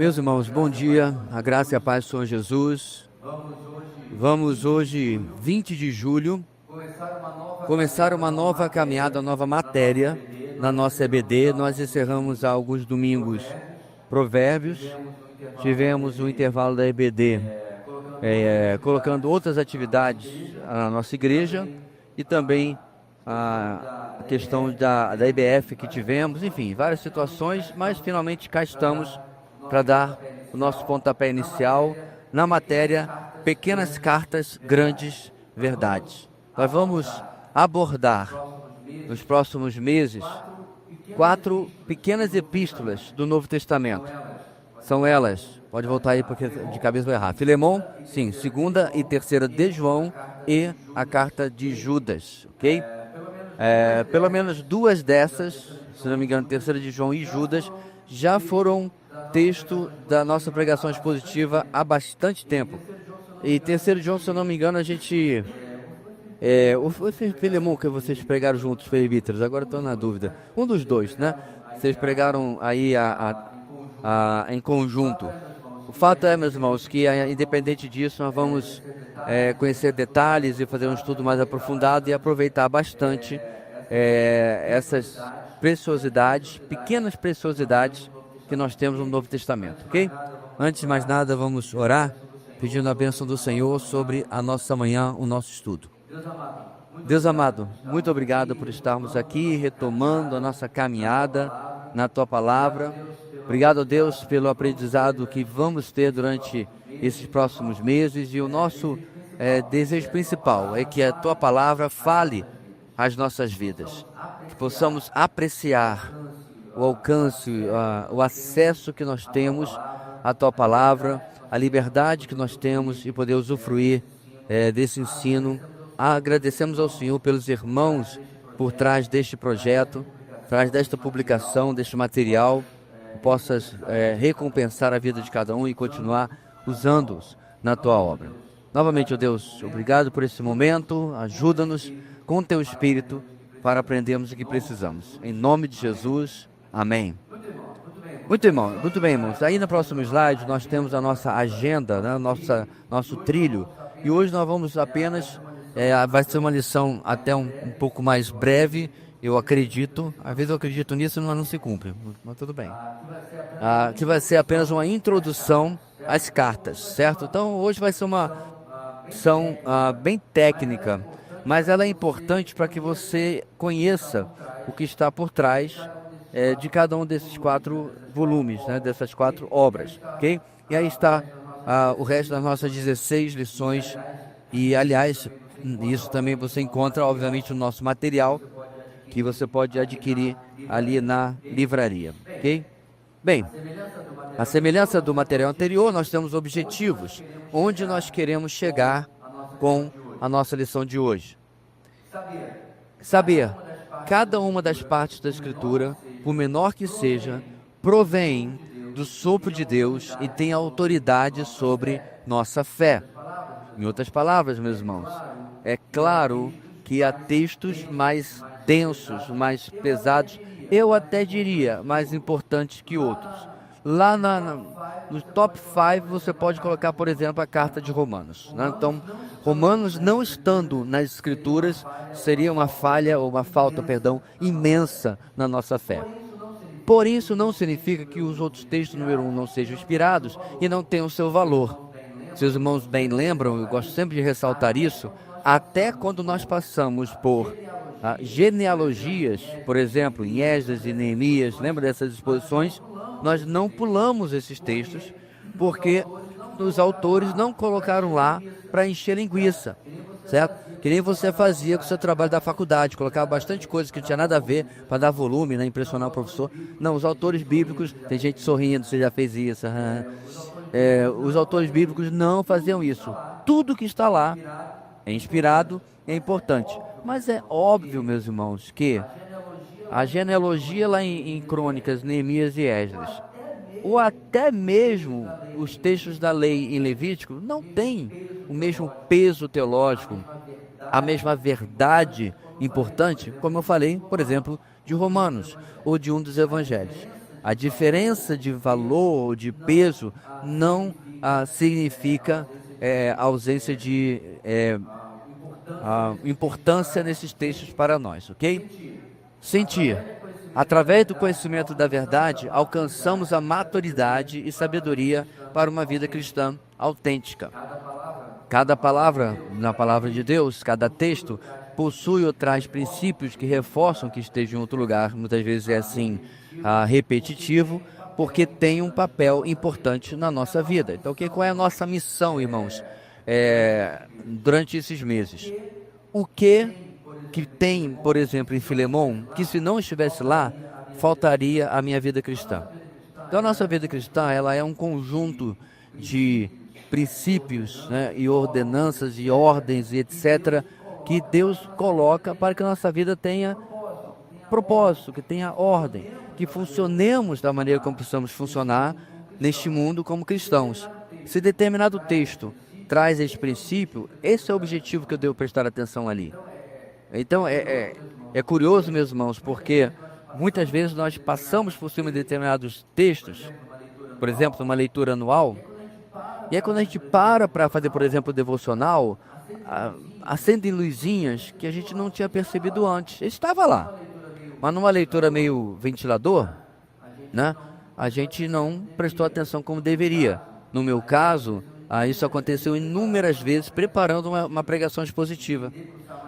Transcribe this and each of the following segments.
Meus irmãos, bom dia, a graça e a paz do Senhor Jesus. Vamos hoje, 20 de julho, começar uma nova caminhada, uma nova matéria na nossa EBD. Nós encerramos há alguns domingos Provérbios, tivemos um intervalo da EBD colocando outras atividades na nossa igreja e também a questão da IBF que tivemos, enfim, várias situações, mas finalmente cá estamos para dar o nosso pontapé inicial na matéria Pequenas Cartas, Grandes Verdades. Nós vamos abordar nos próximos meses 4 pequenas epístolas do Novo Testamento. São elas, pode voltar aí porque de cabeça vai errar. Filemão, sim, 2ª e 3ª de João e a carta de Judas, ok? Pelo menos 2 dessas, se não me engano, 3ª de João e Judas, já foram texto da nossa pregação expositiva há bastante tempo. E 3º de João, se eu não me engano, a gente... o Filemão que vocês pregaram juntos, presbíteros, agora estou na dúvida. Um dos dois, né? Vocês pregaram aí em conjunto. O fato é, meus irmãos, que independente disso, nós vamos conhecer detalhes e fazer um estudo mais aprofundado e aproveitar bastante essas preciosidades, pequenas preciosidades que nós temos no Novo Testamento, ok? Antes de mais nada, vamos orar, pedindo a bênção do Senhor sobre a nossa manhã, o nosso estudo. Deus amado, muito obrigado por estarmos aqui, retomando a nossa caminhada na Tua Palavra. Obrigado, Deus, pelo aprendizado que vamos ter durante esses próximos meses, e o nosso desejo principal é que a Tua Palavra fale às nossas vidas, que possamos apreciar o alcance, o acesso que nós temos à Tua Palavra, a liberdade que nós temos e poder usufruir desse ensino. Agradecemos ao Senhor pelos irmãos por trás deste projeto, por trás desta publicação, deste material, que possas recompensar a vida de cada um e continuar usando-os na Tua obra. Novamente, ó Deus, obrigado por esse momento, ajuda-nos com Teu Espírito para aprendermos o que precisamos. Em nome de Jesus, amém. Muito bem, irmãos. Aí no próximo slide nós temos a nossa agenda, né? Nosso trilho, e hoje nós vamos apenas... vai ser uma lição até um pouco mais breve, eu acredito. Às vezes eu acredito nisso, mas não se cumpre, mas tudo bem. Que vai ser apenas uma introdução às cartas, certo? Então hoje vai ser uma lição bem técnica, mas ela é importante para que você conheça o que está por trás de cada um desses 4 volumes, né? Dessas 4 obras, ok? E aí está o resto das nossas 16 lições. E, aliás, isso também você encontra, obviamente, no nosso material, que você pode adquirir ali na livraria, ok? Bem, a semelhança do material anterior, nós temos objetivos, onde nós queremos chegar com a nossa lição de hoje. Saber, cada uma das partes da Escritura, por menor que seja, provém do sopro de Deus e tem autoridade sobre nossa fé. Em outras palavras, meus irmãos, é claro que há textos mais densos, mais pesados, eu até diria mais importantes que outros. Lá no top 5 você pode colocar, por exemplo, a carta de Romanos, né? Então, Romanos não estando nas Escrituras seria uma falha, ou uma falta, perdão, imensa na nossa fé. Porém, isso não significa que os outros textos, número 1, não sejam inspirados e não tenham seu valor. Seus irmãos bem lembram, eu gosto sempre de ressaltar isso, até quando nós passamos por genealogias, por exemplo, em Esdras e Neemias, lembra dessas exposições? Nós não pulamos esses textos, porque os autores não colocaram lá para encher linguiça, certo? Que nem você fazia com o seu trabalho da faculdade, colocava bastante coisa que não tinha nada a ver, para dar volume, né, impressionar o professor. Não, os autores bíblicos, tem gente sorrindo, você já fez isso, os autores bíblicos não faziam isso. Tudo que está lá é inspirado, é importante. Mas é óbvio, meus irmãos, que a genealogia lá em Crônicas, Neemias e Esdras, ou até mesmo os textos da lei em Levítico, não tem o mesmo peso teológico, a mesma verdade importante, como eu falei, por exemplo, de Romanos ou de um dos evangelhos. A diferença de valor ou de peso não significa ausência de importância nesses textos para nós, ok? Sentir. Através do conhecimento da verdade, alcançamos a maturidade e sabedoria para uma vida cristã autêntica. Cada palavra na palavra de Deus, cada texto, possui ou traz princípios que reforçam que esteja em outro lugar. Muitas vezes é assim, repetitivo, porque tem um papel importante na nossa vida. Então, qual é a nossa missão, irmãos, durante esses meses? O que tem, por exemplo, em Filemão, que se não estivesse lá, faltaria à minha vida cristã? Então, a nossa vida cristã, ela é um conjunto de princípios, né, e ordenanças e ordens e etc., que Deus coloca para que a nossa vida tenha propósito, que tenha ordem, que funcionemos da maneira como precisamos funcionar neste mundo como cristãos. Se determinado texto traz esse princípio, esse é o objetivo que eu devo prestar atenção ali. Então, é curioso, meus irmãos, porque muitas vezes nós passamos por cima de determinados textos, por exemplo, numa leitura anual, e aí quando a gente para fazer, por exemplo, o devocional, acendem luzinhas que a gente não tinha percebido antes. Estava lá, mas numa leitura meio ventilador, né, a gente não prestou atenção como deveria. No meu caso, isso aconteceu inúmeras vezes preparando uma pregação expositiva.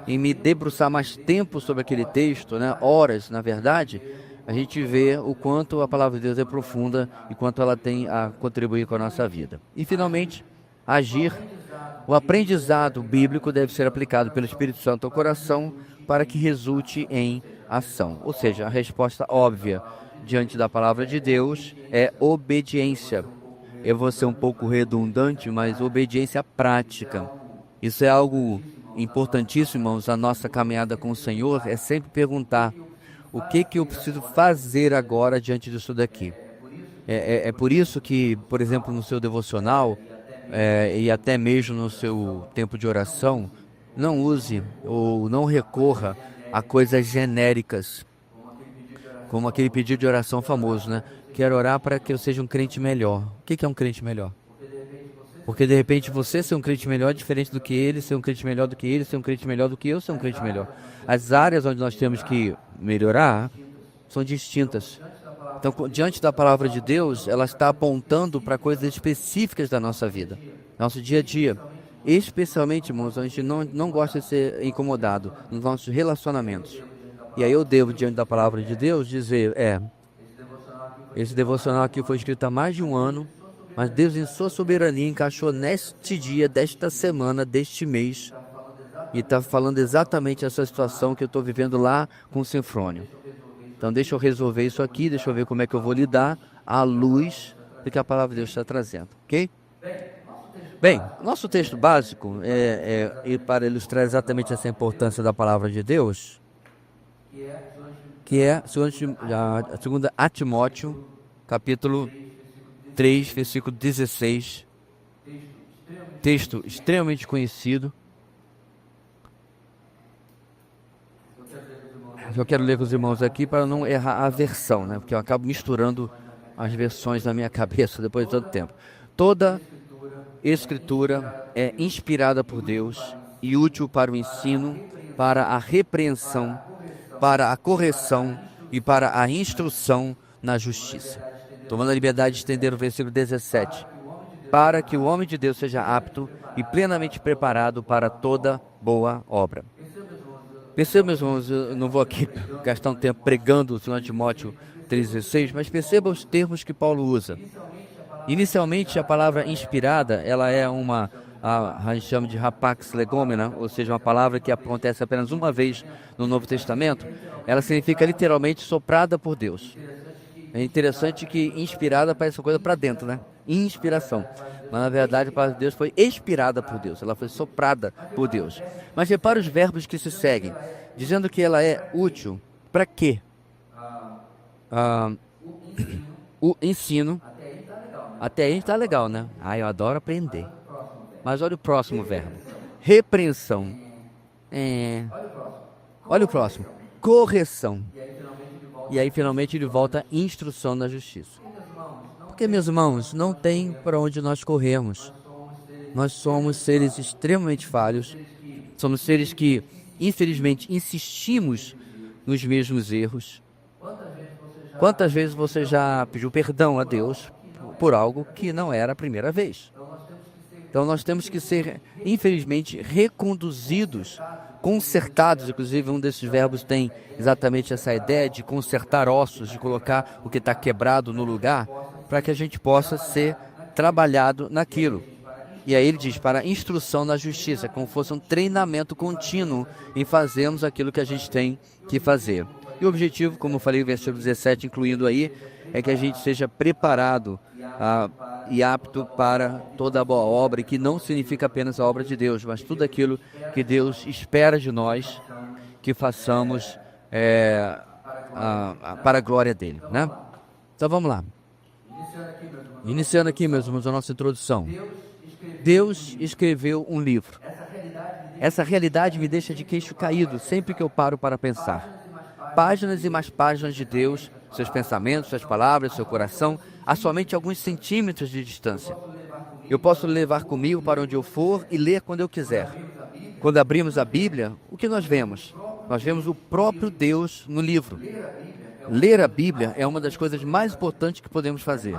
Em me debruçar mais tempo sobre aquele texto, né, horas, na verdade, a gente vê o quanto a palavra de Deus é profunda e quanto ela tem a contribuir com a nossa vida. E, finalmente, agir. O aprendizado bíblico deve ser aplicado pelo Espírito Santo ao coração para que resulte em ação. Ou seja, a resposta óbvia diante da palavra de Deus é obediência. Eu vou ser um pouco redundante, mas obediência prática. Isso é algo importantíssimo, irmãos. A nossa caminhada com o Senhor é sempre perguntar: o que eu preciso fazer agora diante disso daqui? É por isso que, por exemplo, no seu devocional, e até mesmo no seu tempo de oração, não use ou não recorra a coisas genéricas, como aquele pedido de oração famoso, né? Quero orar para que eu seja um crente melhor. O que é um crente melhor? Porque de repente você ser um crente melhor é diferente do que ele, ser um crente melhor do que ele, ser um crente melhor do que eu, ser um crente melhor. As áreas onde nós temos que melhorar são distintas. Então, diante da palavra de Deus, ela está apontando para coisas específicas da nossa vida, nosso dia a dia. Especialmente, irmãos, a gente não gosta de ser incomodado nos nossos relacionamentos. E aí eu devo, diante da palavra de Deus, dizer, esse devocional aqui foi escrito há mais de um ano, mas Deus, em sua soberania, encaixou neste dia, desta semana, deste mês, e está falando exatamente essa situação que eu estou vivendo lá com o Sinfrônio. Então, deixa eu resolver isso aqui, deixa eu ver como é que eu vou lidar à luz do que a palavra de Deus está trazendo, ok? Bem, nosso texto básico, e para ilustrar exatamente essa importância da palavra de Deus, que é 2 Timóteo, capítulo 3, versículo 16, texto extremamente conhecido. Eu quero ler com os irmãos aqui para não errar a versão, né? Porque eu acabo misturando as versões na minha cabeça depois de todo tempo. Toda Escritura é inspirada por Deus e útil para o ensino, para a repreensão, para a correção e para a instrução na justiça. Tomando a liberdade de estender o versículo 17. Para que o homem de Deus seja apto e plenamente preparado para toda boa obra. Perceba, meus irmãos, eu não vou aqui gastar um tempo pregando o 2 Timóteo 3,16, mas perceba os termos que Paulo usa. Inicialmente, a palavra inspirada, ela é a gente chama de rapax legomena, ou seja, uma palavra que acontece apenas uma vez no Novo Testamento. Ela significa literalmente soprada por Deus. É interessante que inspirada parece uma coisa para dentro, né? Inspiração. Mas na verdade a palavra de Deus foi expirada por Deus, ela foi soprada por Deus. Mas repara os verbos que se seguem, dizendo que ela é útil para quê? O ensino. Até aí está legal, né? Eu adoro aprender. Mas olha o próximo verbo. Repreensão. Olha o próximo. Correção. E aí, finalmente, ele volta à instrução na justiça. Porque, meus irmãos, não tem para onde nós corrermos. Nós somos seres extremamente falhos. Somos seres que, infelizmente, insistimos nos mesmos erros. Quantas vezes você já pediu perdão a Deus por algo que não era a primeira vez? Então nós temos que ser, infelizmente, reconduzidos, consertados. Inclusive, um desses verbos tem exatamente essa ideia de consertar ossos, de colocar o que está quebrado no lugar, para que a gente possa ser trabalhado naquilo. E aí ele diz, para instrução na justiça, como fosse um treinamento contínuo em fazermos aquilo que a gente tem que fazer. E o objetivo, como eu falei no versículo 17, incluindo aí, é que a gente seja preparado e apto para toda a boa obra, e que não significa apenas a obra de Deus, mas tudo aquilo que Deus espera de nós, que façamos para a glória dele, né? Então vamos lá. Iniciando aqui, meus irmãos, a nossa introdução. Deus escreveu um livro. Essa realidade me deixa de queixo caído sempre que eu paro para pensar. Páginas e mais páginas de Deus, seus pensamentos, suas palavras, seu coração, a somente alguns centímetros de distância. Eu posso levar comigo para onde eu for e ler quando eu quiser. Quando abrimos a Bíblia, o que nós vemos? Nós vemos o próprio Deus no livro. Ler a Bíblia é uma das coisas mais importantes que podemos fazer.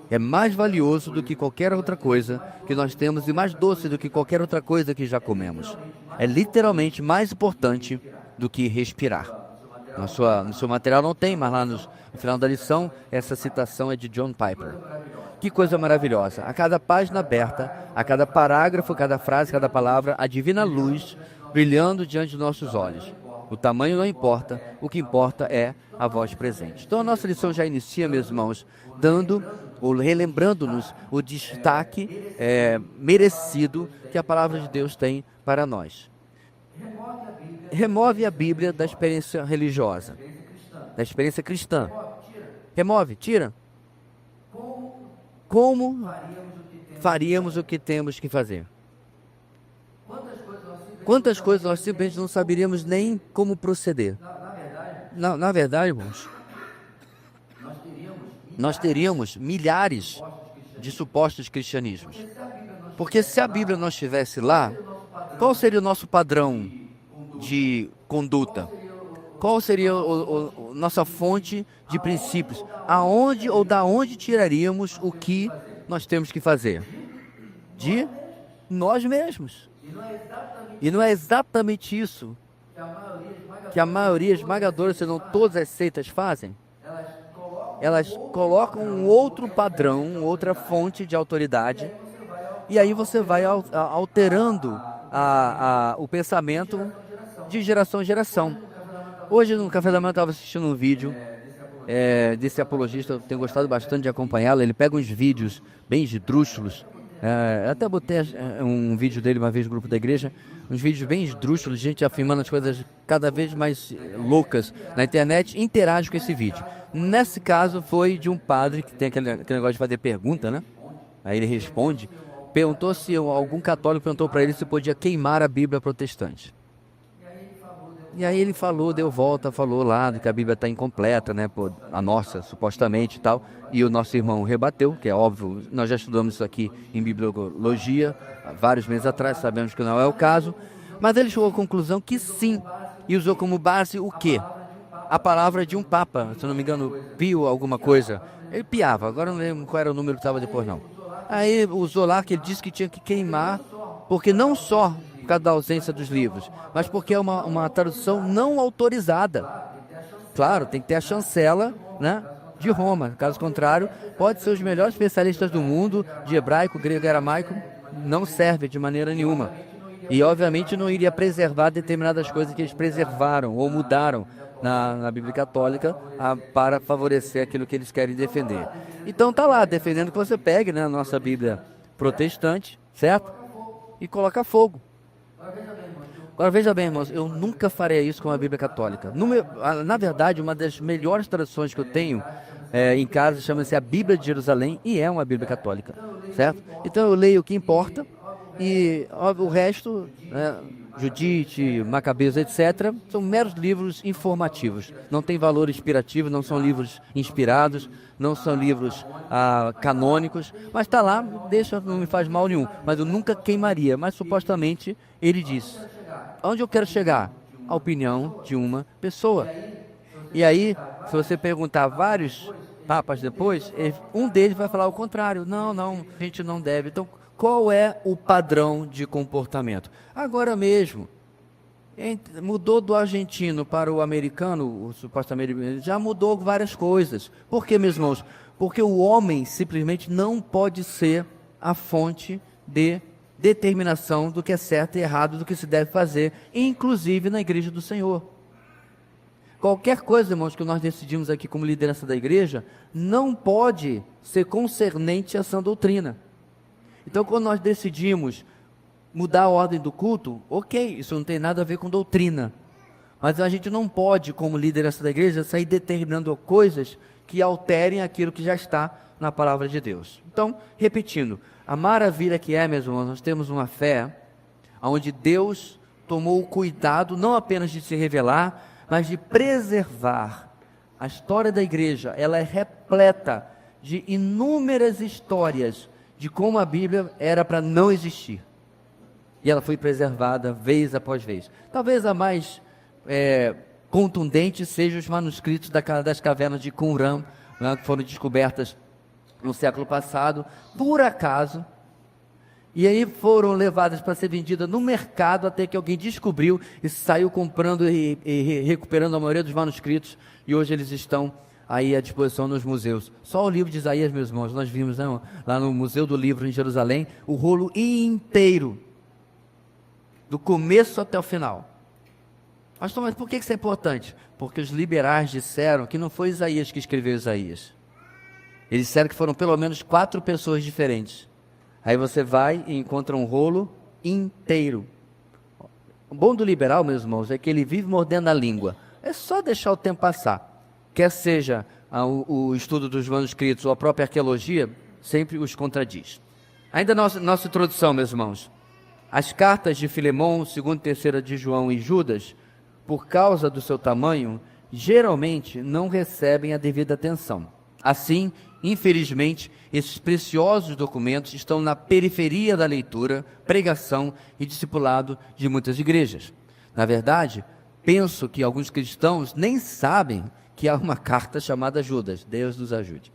É mais valioso do que qualquer outra coisa que nós temos e mais doce do que qualquer outra coisa que já comemos. É literalmente mais importante do que respirar. No seu material não tem, mas lá no final da lição, essa citação é de John Piper. Que coisa maravilhosa! A cada página aberta, a cada parágrafo, cada frase, cada palavra, a divina luz brilhando diante de nossos olhos. O tamanho não importa, o que importa é a voz presente. Então a nossa lição já inicia, meus irmãos, dando ou relembrando-nos o destaque merecido que a palavra de Deus tem para nós. Remove a Bíblia da experiência religiosa, da experiência cristã. Remove, tira. Como faríamos o que temos que fazer? Quantas coisas nós simplesmente não saberíamos nem como proceder? Na verdade, irmãos, nós teríamos milhares de supostos cristianismos. Porque se a Bíblia não estivesse lá, qual seria o nosso padrão de conduta? Qual seria a nossa fonte de princípios? Aonde ou da onde tiraríamos o que nós temos que fazer? De nós mesmos. E não é exatamente isso que a maioria esmagadora, se não todas as seitas fazem? Elas colocam um outro padrão, outra fonte de autoridade, e aí você vai alterando o pensamento de geração em geração. Hoje no Café da Manhã eu estava assistindo um vídeo desse apologista, eu tenho gostado bastante de acompanhá-lo. Ele pega uns vídeos bem esdrúxulos, até botei um vídeo dele uma vez no grupo da igreja, uns vídeos bem esdrúxulos, gente afirmando as coisas cada vez mais loucas na internet, interage com esse vídeo. Nesse caso foi de um padre que tem aquele negócio de fazer pergunta, né? Aí ele responde, perguntou se algum católico perguntou para ele se podia queimar a Bíblia protestante. E aí ele falou, deu volta, falou lá que a Bíblia está incompleta, né? A nossa, supostamente e tal. E o nosso irmão rebateu, que é óbvio, nós já estudamos isso aqui em bibliologia, há vários meses atrás, sabemos que não é o caso. Mas ele chegou à conclusão que sim, e usou como base o quê? A palavra de um papa, se não me engano, Pio alguma coisa. Ele piava, agora não lembro qual era o número que estava depois não. Aí usou lá que ele disse que tinha que queimar, porque não só por causa da ausência dos livros, mas porque é uma tradução não autorizada. Claro, tem que ter a chancela, né, de Roma. Caso contrário, pode ser os melhores especialistas do mundo, de hebraico, grego e aramaico, não serve de maneira nenhuma. E, obviamente, não iria preservar determinadas coisas que eles preservaram ou mudaram na Bíblia Católica para favorecer aquilo que eles querem defender. Então, tá lá, defendendo que você pegue, né, a nossa Bíblia protestante, certo? E coloca fogo. Agora veja bem, irmãos, eu nunca faria isso com a Bíblia Católica. Na verdade, uma das melhores traduções que eu tenho em casa chama-se a Bíblia de Jerusalém e é uma Bíblia Católica, certo? Então eu leio o que importa e o resto Judite, Macabeus, etc., são meros livros informativos. Não tem valor inspirativo, não são livros inspirados, não são livros canônicos, mas está lá, deixa, não me faz mal nenhum. Mas eu nunca queimaria. Mas supostamente ele diz: onde eu quero chegar? A opinião de uma pessoa. E aí, se você perguntar vários papas depois, um deles vai falar o contrário. Não, a gente não deve. Então, qual é o padrão de comportamento? Agora mesmo, mudou do argentino para o americano, supostamente, já mudou várias coisas. Por quê, meus irmãos? Porque o homem simplesmente não pode ser a fonte de determinação do que é certo e errado, do que se deve fazer, inclusive na igreja do Senhor. Qualquer coisa, irmãos, que nós decidimos aqui como liderança da igreja, não pode ser concernente a sã doutrina. Então, quando nós decidimos mudar a ordem do culto, ok, isso não tem nada a ver com doutrina. Mas a gente não pode, como liderança da igreja, sair determinando coisas que alterem aquilo que já está na palavra de Deus. Então, repetindo, a maravilha que é, meus irmãos, nós temos uma fé onde Deus tomou o cuidado não apenas de se revelar, mas de preservar. A história da igreja, ela é repleta de inúmeras histórias de como a Bíblia era para não existir. E ela foi preservada vez após vez. Talvez a mais contundente seja os manuscritos das cavernas de Qumran, né, que foram descobertas no século passado, por acaso, e aí foram levadas para ser vendidas no mercado, até que alguém descobriu e saiu comprando e recuperando a maioria dos manuscritos, e hoje eles estão aí à disposição nos museus. Só o livro de Isaías, meus irmãos, nós vimos, né, lá no Museu do Livro em Jerusalém, o rolo inteiro, do começo até o final. Mas por que isso é importante? Porque os liberais disseram que não foi Isaías que escreveu Isaías. Eles disseram que foram pelo menos 4 pessoas diferentes. Aí você vai e encontra um rolo inteiro. O bom do liberal, meus irmãos, é que ele vive mordendo a língua. É só deixar o tempo passar. Quer seja o estudo dos manuscritos ou a própria arqueologia, sempre os contradiz. Ainda nossa introdução, meus irmãos. As cartas de Filemão, 2ª e 3ª de João e Judas, por causa do seu tamanho, geralmente não recebem a devida atenção. Assim, infelizmente, esses preciosos documentos estão na periferia da leitura, pregação e discipulado de muitas igrejas. Na verdade, penso que alguns cristãos nem sabem que há uma carta chamada Judas. Deus nos ajude.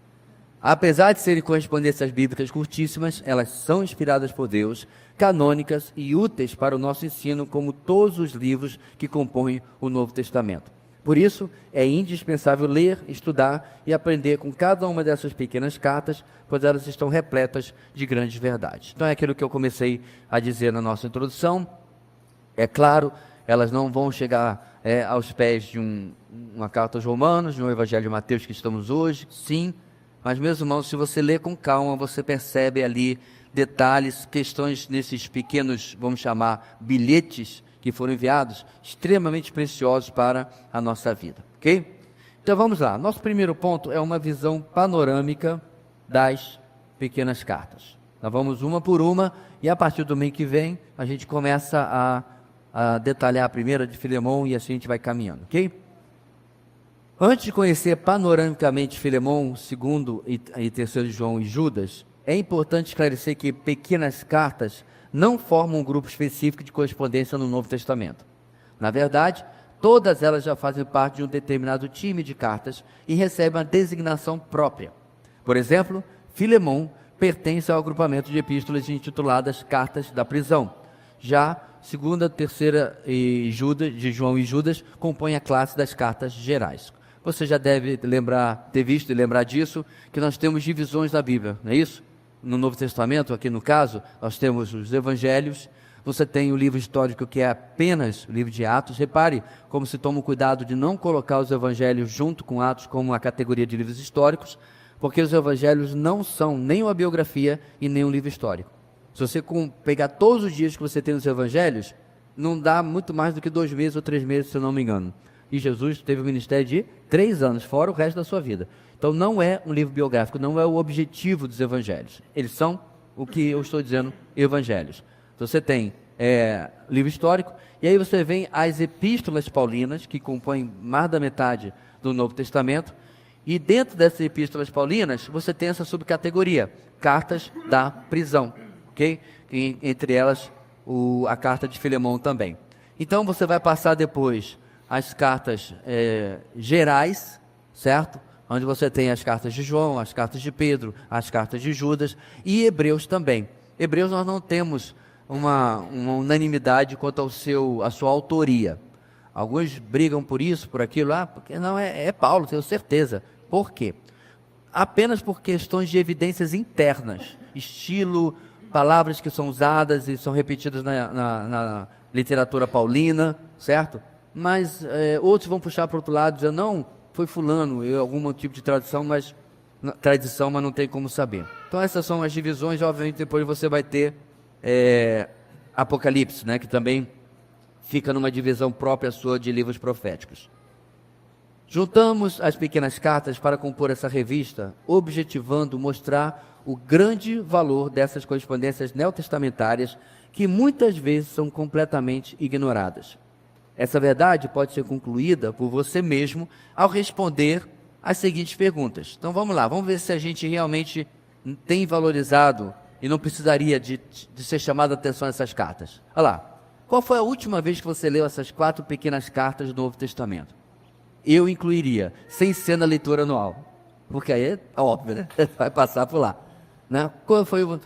Apesar de serem correspondências bíblicas curtíssimas, elas são inspiradas por Deus, canônicas e úteis para o nosso ensino, como todos os livros que compõem o Novo Testamento. Por isso, é indispensável ler, estudar e aprender com cada uma dessas pequenas cartas, pois elas estão repletas de grandes verdades. Então é aquilo que eu comecei a dizer na nossa introdução. É claro, elas não vão chegar aos pés de uma carta aos Romanos, de um Evangelho de Mateus que estamos hoje, sim. Mas, meus irmãos, se você lê com calma, você percebe ali detalhes, questões nesses pequenos, vamos chamar, bilhetes que foram enviados, extremamente preciosos para a nossa vida, ok? Então vamos lá, nosso primeiro ponto é uma visão panorâmica das pequenas cartas. Nós vamos uma por uma e a partir do domingo que vem a gente começa a detalhar a primeira de Filemão e assim a gente vai caminhando, ok? Antes de conhecer panoramicamente Filemão, 2º e 3º de João e Judas, é importante esclarecer que pequenas cartas não formam um grupo específico de correspondência no Novo Testamento. Na verdade, todas elas já fazem parte de um determinado time de cartas e recebem uma designação própria. Por exemplo, Filemão pertence ao agrupamento de epístolas intituladas Cartas da Prisão. Já 2ª, 3ª de João e Judas compõem a classe das cartas gerais. Você já deve ter visto e lembrar disso, que nós temos divisões da Bíblia, não é isso? No Novo Testamento, aqui no caso, nós temos os Evangelhos, você tem o livro histórico que é apenas o livro de Atos. Repare como se toma o cuidado de não colocar os Evangelhos junto com Atos como uma categoria de livros históricos, porque os Evangelhos não são nem uma biografia e nem um livro histórico. Se você pegar todos os dias que você tem nos Evangelhos, não dá muito mais do que 2 meses ou 3 meses, se eu não me engano. E Jesus teve um ministério de 3 anos, fora o resto da sua vida. Então não é um livro biográfico, não é o objetivo dos evangelhos. Eles são o que eu estou dizendo, evangelhos. Você tem livro histórico. E aí você vem as epístolas paulinas, que compõem mais da metade do Novo Testamento. E dentro dessas epístolas paulinas, você tem essa subcategoria, cartas da prisão, ok? E, entre elas, a carta de Filemão também. Então, você vai passar depois as cartas gerais, certo? Onde você tem as cartas de João, as cartas de Pedro, as cartas de Judas e Hebreus também. Hebreus nós não temos uma unanimidade quanto à sua autoria. Alguns brigam por isso, por aquilo, porque não é Paulo, tenho certeza. Por quê? Apenas por questões de evidências internas, estilo, palavras que são usadas e são repetidas na literatura paulina, certo? Mas outros vão puxar para o outro lado, dizendo, não, foi fulano, algum tipo de tradição, mas não tem como saber. Então essas são as divisões, obviamente depois você vai ter Apocalipse, né, que também fica numa divisão própria sua de livros proféticos. Juntamos as pequenas cartas para compor essa revista, objetivando mostrar o grande valor dessas correspondências neotestamentárias que muitas vezes são completamente ignoradas. Essa verdade pode ser concluída por você mesmo ao responder as seguintes perguntas. Então vamos lá, vamos ver se a gente realmente tem valorizado e não precisaria de ser chamado a atenção nessas cartas. Olha lá, qual foi a última vez que você leu essas 4 pequenas cartas do Novo Testamento? Eu incluiria, sem ser na leitura anual, porque aí é óbvio, né? Vai passar por lá, né? Qual foi o...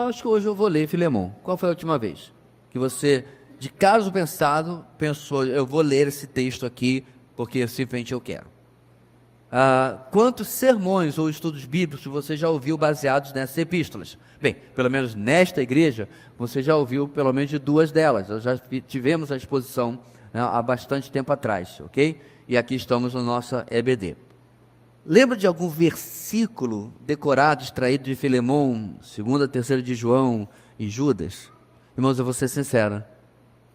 acho que hoje eu vou ler Filemão. Qual foi a última vez que você, de caso pensado, pensou, eu vou ler esse texto aqui, porque simplesmente eu quero? Quantos sermões ou estudos bíblicos você já ouviu baseados nessas epístolas? Bem, pelo menos nesta igreja, você já ouviu pelo menos de 2 delas. Nós já tivemos a exposição, né, há bastante tempo atrás, ok? E aqui estamos no nosso EBD. Lembra de algum versículo decorado, extraído de Filemão, 2ª, 3ª de João e Judas? Irmãos, eu vou ser sincero,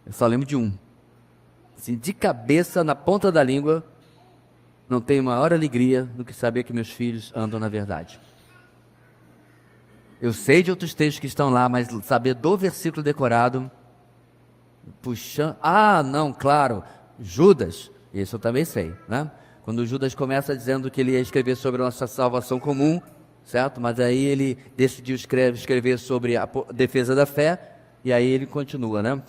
eu só lembro de um. Assim, de cabeça, na ponta da língua, não tenho maior alegria do que saber que meus filhos andam na verdade. Eu sei de outros textos que estão lá, mas saber do versículo decorado, puxando... não, claro, Judas, isso eu também sei, né? Quando Judas começa dizendo que ele ia escrever sobre a nossa salvação comum, certo? Mas aí ele decidiu escrever sobre a defesa da fé, e aí ele continua, né?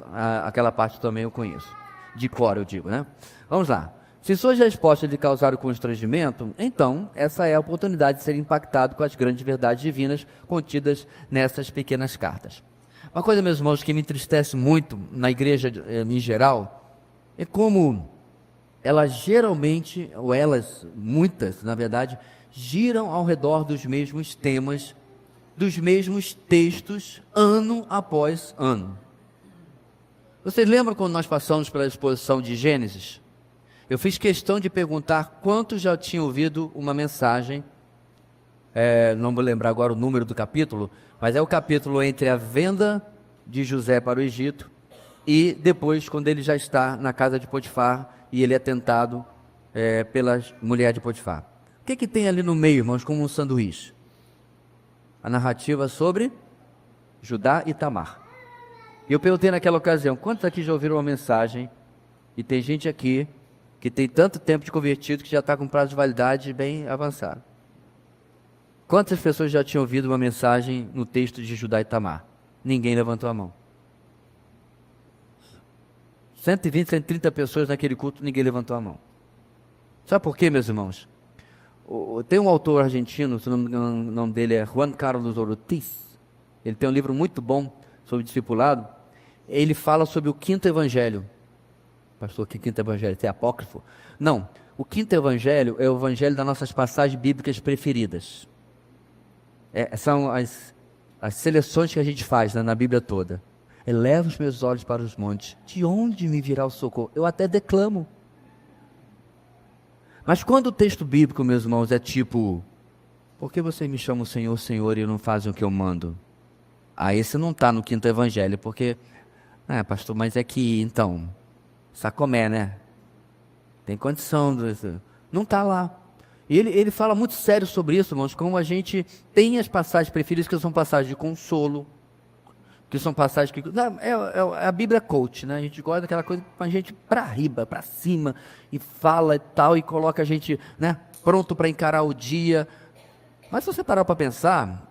Aquela parte também eu conheço. De cor, eu digo, né? Vamos lá. Se suas respostas lhe causaram constrangimento, então essa é a oportunidade de ser impactado com as grandes verdades divinas contidas nessas pequenas cartas. Uma coisa, meus irmãos, que me entristece muito na igreja em geral, é como elas geralmente, ou elas, muitas, na verdade, giram ao redor dos mesmos temas, dos mesmos textos, ano após ano. Vocês lembram quando nós passamos pela exposição de Gênesis? Eu fiz questão de perguntar quantos já tinham ouvido uma mensagem, não vou lembrar agora o número do capítulo, mas é o capítulo entre a venda de José para o Egito e depois quando ele já está na casa de Potifar e ele é tentado pela mulher de Potifar. O que tem ali no meio, irmãos, como um sanduíche? A narrativa sobre Judá e Tamar. E eu perguntei naquela ocasião, quantos aqui já ouviram uma mensagem, e tem gente aqui que tem tanto tempo de convertido que já está com prazo de validade bem avançado. Quantas pessoas já tinham ouvido uma mensagem no texto de Judá e Tamar? Ninguém levantou a mão. 120, 130 pessoas naquele culto, ninguém levantou a mão. Sabe por quê, meus irmãos? Tem um autor argentino, o nome dele é Juan Carlos Ortiz. Ele tem um livro muito bom sobre discipulado. Ele fala sobre o 5º evangelho. Pastor, que 5º evangelho? Tem apócrifo? Não, o 5º evangelho é o evangelho das nossas passagens bíblicas preferidas. São as seleções que a gente faz, né, na Bíblia toda. Eleva os meus olhos para os montes, de onde me virá o socorro? Eu até declamo. Mas quando o texto bíblico, meus irmãos, é tipo, por que vocês me chamam Senhor, Senhor e não fazem o que eu mando? Esse não está no 5º evangelho, porque, pastor, mas é que, então, sacomé, né? Tem condição, não está lá. E ele fala muito sério sobre isso, irmãos, como a gente tem as passagens preferidas, que são passagens de consolo, que são passagens que... Não, é a Bíblia coach, né? A gente gosta daquela coisa com a gente para riba, para cima, e fala e tal, e coloca a gente, né, pronto para encarar o dia. Mas se você parar para pensar,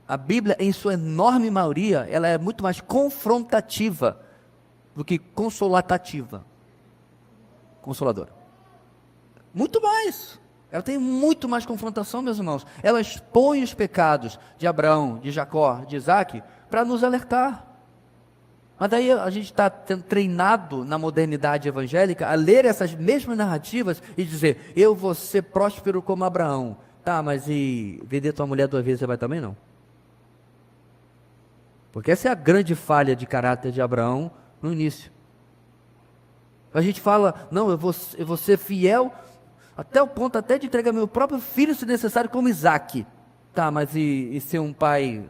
a Bíblia, em sua enorme maioria, ela é muito mais confrontativa do que consolatativa. Consoladora. Muito mais. Ela tem muito mais confrontação, meus irmãos. Ela expõe os pecados de Abraão, de Jacó, de Isaac, para nos alertar. Mas daí a gente está treinado na modernidade evangélica a ler essas mesmas narrativas e dizer, eu vou ser próspero como Abraão. Tá, mas e vender tua mulher 2 vezes você vai também não? Porque essa é a grande falha de caráter de Abraão no início. A gente fala, não, eu vou ser fiel até o ponto até de entregar meu próprio filho, se necessário, como Isaac. Tá, mas e ser um pai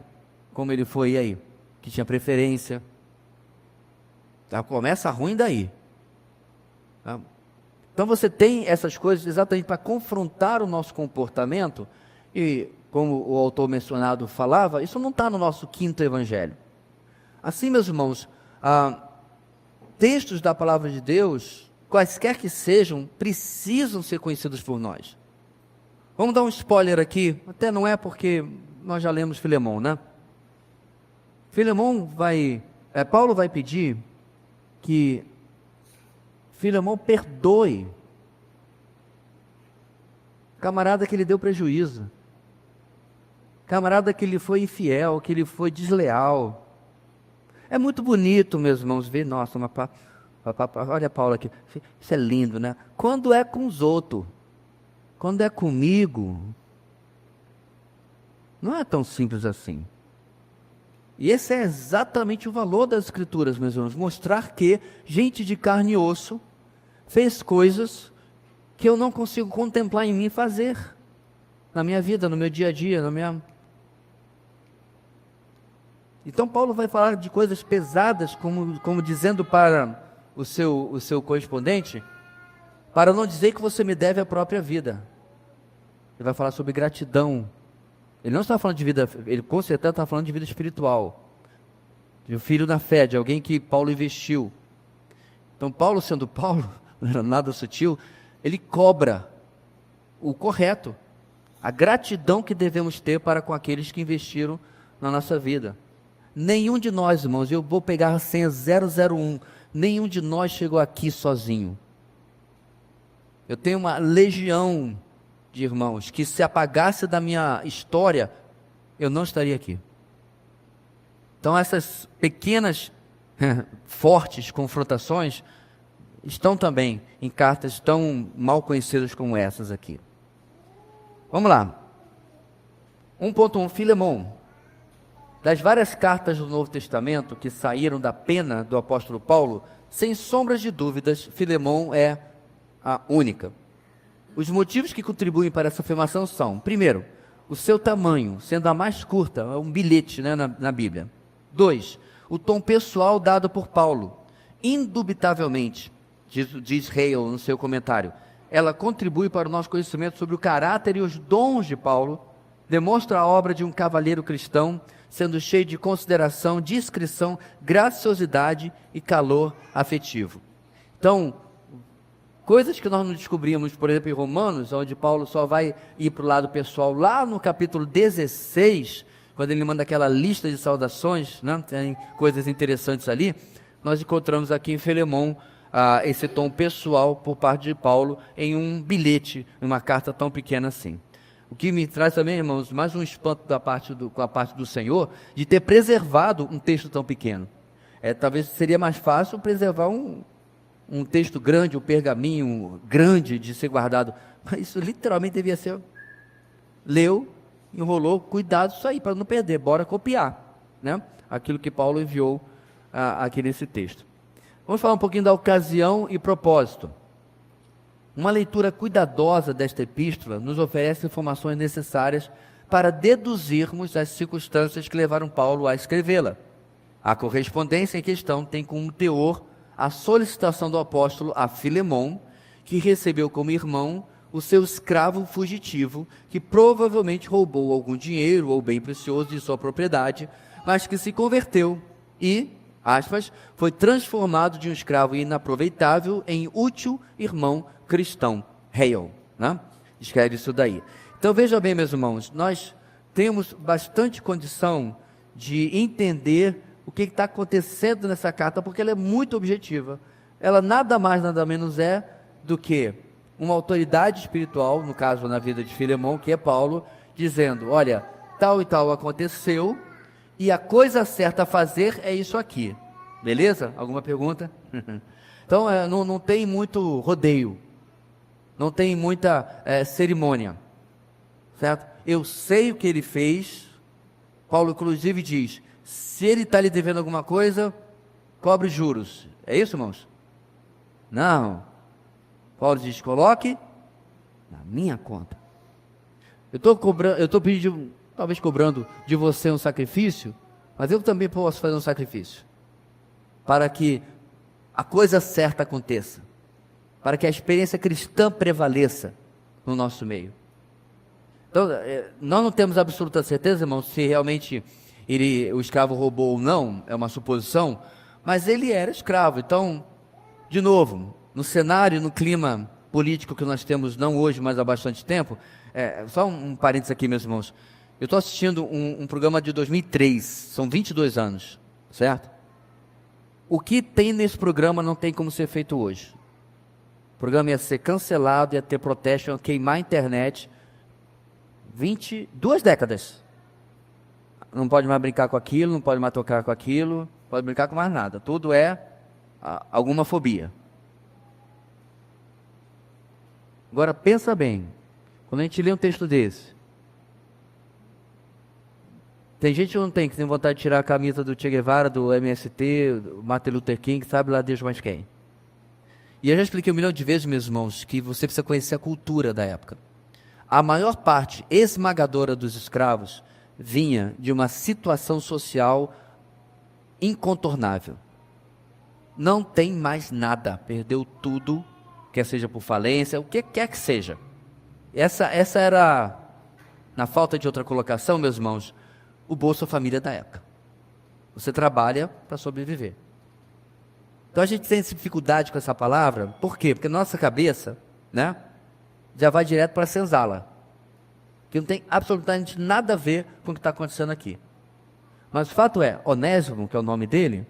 como ele foi, e aí? Que tinha preferência. Tá, começa ruim daí. Tá? Então você tem essas coisas exatamente para confrontar o nosso comportamento, e como o autor mencionado falava, isso não está no nosso 5º evangelho. Assim, meus irmãos, textos da palavra de Deus, quaisquer que sejam, precisam ser conhecidos por nós. Vamos dar um spoiler aqui, até não é porque nós já lemos Filemão, né? Paulo vai pedir que Filemão perdoe camarada que lhe deu prejuízo, camarada que lhe foi infiel, que lhe foi desleal. É muito bonito, meus irmãos, ver, nossa, olha Paulo aqui, isso é lindo, né? Quando é com os outros, quando é comigo, não é tão simples assim. E esse é exatamente o valor das Escrituras, meus irmãos, mostrar que gente de carne e osso fez coisas que eu não consigo contemplar em mim fazer, na minha vida, no meu dia a dia, Então Paulo vai falar de coisas pesadas, como dizendo para o seu correspondente, para não dizer que você me deve a própria vida. Ele vai falar sobre gratidão. Ele não está falando de vida, ele com certeza está falando de vida espiritual, de um filho na fé, de alguém que Paulo investiu. Então Paulo, sendo Paulo, não era nada sutil, ele cobra o correto, a gratidão que devemos ter para com aqueles que investiram na nossa vida. Nenhum de nós, irmãos, eu vou pegar a senha 001, nenhum de nós chegou aqui sozinho. Eu tenho uma legião de irmãos que, se apagasse da minha história, eu não estaria aqui. Então essas pequenas, fortes confrontações estão também em cartas tão mal conhecidas como essas aqui. Vamos lá. 1.1, Filemão. Das várias cartas do Novo Testamento que saíram da pena do apóstolo Paulo, sem sombras de dúvidas, Filemão é a única. Os motivos que contribuem para essa afirmação são, primeiro, o seu tamanho, sendo a mais curta, é um bilhete, né, na Bíblia. 2, o tom pessoal dado por Paulo. Indubitavelmente, diz Hale no seu comentário, ela contribui para o nosso conhecimento sobre o caráter e os dons de Paulo, demonstra a obra de um cavalheiro cristão, sendo cheio de consideração, discrição, graciosidade e calor afetivo. Então, coisas que nós não descobrimos, por exemplo, em Romanos, onde Paulo só vai ir para o lado pessoal, lá no capítulo 16, quando ele manda aquela lista de saudações, né? Tem coisas interessantes ali, nós encontramos aqui em Filemão esse tom pessoal por parte de Paulo em um bilhete, em uma carta tão pequena assim. O que me traz também, irmãos, mais um espanto com a parte do Senhor, de ter preservado um texto tão pequeno. Talvez seria mais fácil preservar um texto grande, um pergaminho grande de ser guardado, mas isso literalmente devia ser, leu, enrolou, cuidado isso aí, para não perder, bora copiar, né? Aquilo que Paulo enviou aqui nesse texto. Vamos falar um pouquinho da ocasião e propósito. Uma leitura cuidadosa desta epístola nos oferece informações necessárias para deduzirmos as circunstâncias que levaram Paulo a escrevê-la. A correspondência em questão tem como teor a solicitação do apóstolo a Filemão, que recebeu como irmão o seu escravo fugitivo, que provavelmente roubou algum dinheiro ou bem precioso de sua propriedade, mas que se converteu e, aspas, foi transformado de um escravo inaproveitável em útil irmão cristão. Hail, né? Escreve isso daí. Então veja bem, meus irmãos, nós temos bastante condição de entender o que está acontecendo nessa carta, porque ela é muito objetiva. Ela nada mais, nada menos é do que uma autoridade espiritual, no caso na vida de Filemão, que é Paulo, dizendo, olha, tal e tal aconteceu, e a coisa certa a fazer é isso aqui. Beleza? Alguma pergunta? Então, não tem muito rodeio, não tem muita cerimônia, certo? Eu sei o que ele fez. Paulo inclusive diz, se ele está lhe devendo alguma coisa, cobre juros. É isso, irmãos? Não. Paulo diz, coloque na minha conta. Eu estou pedindo, talvez cobrando de você um sacrifício, mas eu também posso fazer um sacrifício, para que a coisa certa aconteça, para que a experiência cristã prevaleça no nosso meio. Então, nós não temos absoluta certeza, irmão, se realmente o escravo roubou ou não, é uma suposição, mas ele era escravo. Então, de novo, no cenário, no clima político que nós temos, não hoje, mas há bastante tempo, só um parênteses aqui, meus irmãos, eu estou assistindo um programa de 2003, são 22 anos, certo? O que tem nesse programa não tem como ser feito hoje. O programa ia ser cancelado, ia ter protesto, ia queimar a internet. 22 décadas. Não pode mais brincar com aquilo, não pode mais tocar com aquilo, não pode brincar com mais nada. Tudo é alguma fobia. Agora pensa bem, quando a gente lê um texto desse, tem gente que não tem, que tem vontade de tirar a camisa do Che Guevara, do MST, do Martin Luther King, sabe lá Deus mais quem. E eu já expliquei 1 milhão de vezes, meus irmãos, que você precisa conhecer a cultura da época. A maior parte esmagadora dos escravos vinha de uma situação social incontornável. Não tem mais nada, perdeu tudo, quer seja por falência, o que quer que seja. Essa era, na falta de outra colocação, meus irmãos, o Bolsa Família da época. Você trabalha para sobreviver. Então a gente tem essa dificuldade com essa palavra, por quê? Porque na nossa cabeça, né, já vai direto para a senzala, que não tem absolutamente nada a ver com o que está acontecendo aqui. Mas o fato é, Onésimo, que é o nome dele,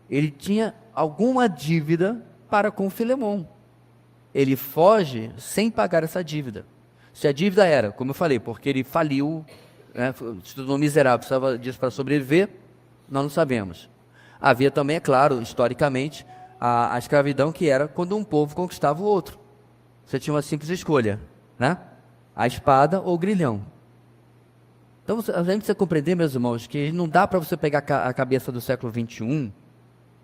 ele tinha alguma dívida para com Filemão. Ele foge sem pagar essa dívida. Se a dívida era, como eu falei, porque ele faliu, né, se tornou miserável, precisava disso para sobreviver, nós não sabemos. Havia também, é claro, historicamente, a escravidão, que era quando um povo conquistava o outro. Você tinha uma simples escolha, né? A espada ou o grilhão. Então, a gente precisa compreender, meus irmãos, que não dá para você pegar a cabeça do século 21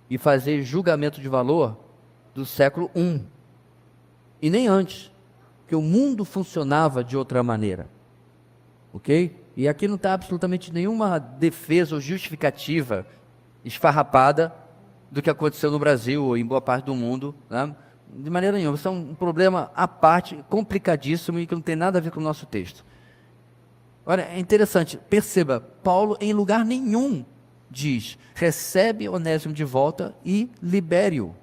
e fazer julgamento de valor do século I. E nem antes, porque o mundo funcionava de outra maneira. Ok? E aqui não está absolutamente nenhuma defesa ou justificativa esfarrapada do que aconteceu no Brasil ou em boa parte do mundo, né? De maneira nenhuma. Isso é um problema à parte, complicadíssimo e que não tem nada a ver com o nosso texto. Olha, é interessante, perceba, Paulo em lugar nenhum diz, recebe Onésimo de volta e libere-o.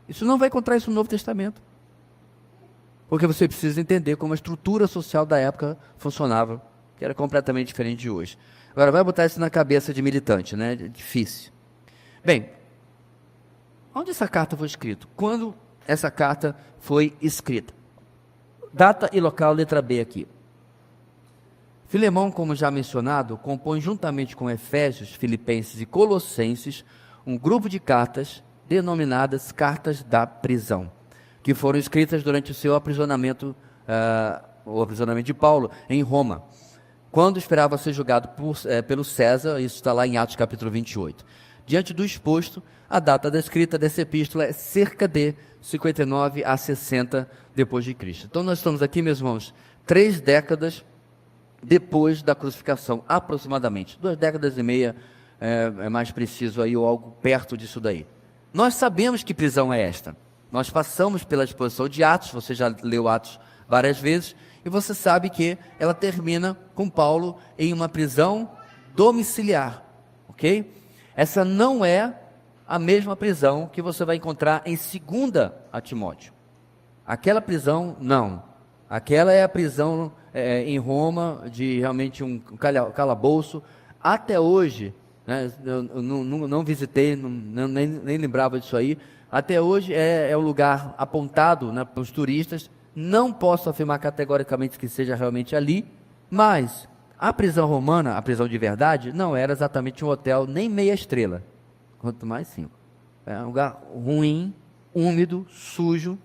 Isso não vai encontrar isso no Novo Testamento. Porque você precisa entender como a estrutura social da época funcionava, que era completamente diferente de hoje. Agora, vai botar isso na cabeça de militante, né? É difícil. Bem, onde essa carta foi escrita? Quando essa carta foi escrita? Data e local, letra B aqui. Filemão, como já mencionado, compõe juntamente com Efésios, Filipenses e Colossenses um grupo de cartas denominadas Cartas da Prisão, que foram escritas durante o seu aprisionamento, o aprisionamento de Paulo em Roma, quando esperava ser julgado pelo César. Isso está lá em Atos capítulo 28. Diante do exposto, a data da escrita dessa epístola é cerca de 59 a 60 depois de Cristo. Então nós estamos aqui, meus irmãos, 3 décadas depois da crucificação, aproximadamente. 2 décadas e meia é mais preciso aí, ou algo perto disso daí. Nós sabemos que prisão é esta. Nós passamos pela exposição de Atos, você já leu Atos várias vezes, e você sabe que ela termina com Paulo em uma prisão domiciliar, ok? Essa não é a mesma prisão que você vai encontrar em 2 Timóteo. Aquela prisão, não. Aquela é a prisão em Roma, de realmente um calabouço. Até hoje, né, eu não visitei, nem lembrava disso aí. Até hoje é um lugar apontado, né, para os turistas. Não posso afirmar categoricamente que seja realmente ali, mas a prisão romana, a prisão de verdade, não era exatamente um hotel nem meia estrela, quanto mais 5. É um lugar ruim, úmido, sujo.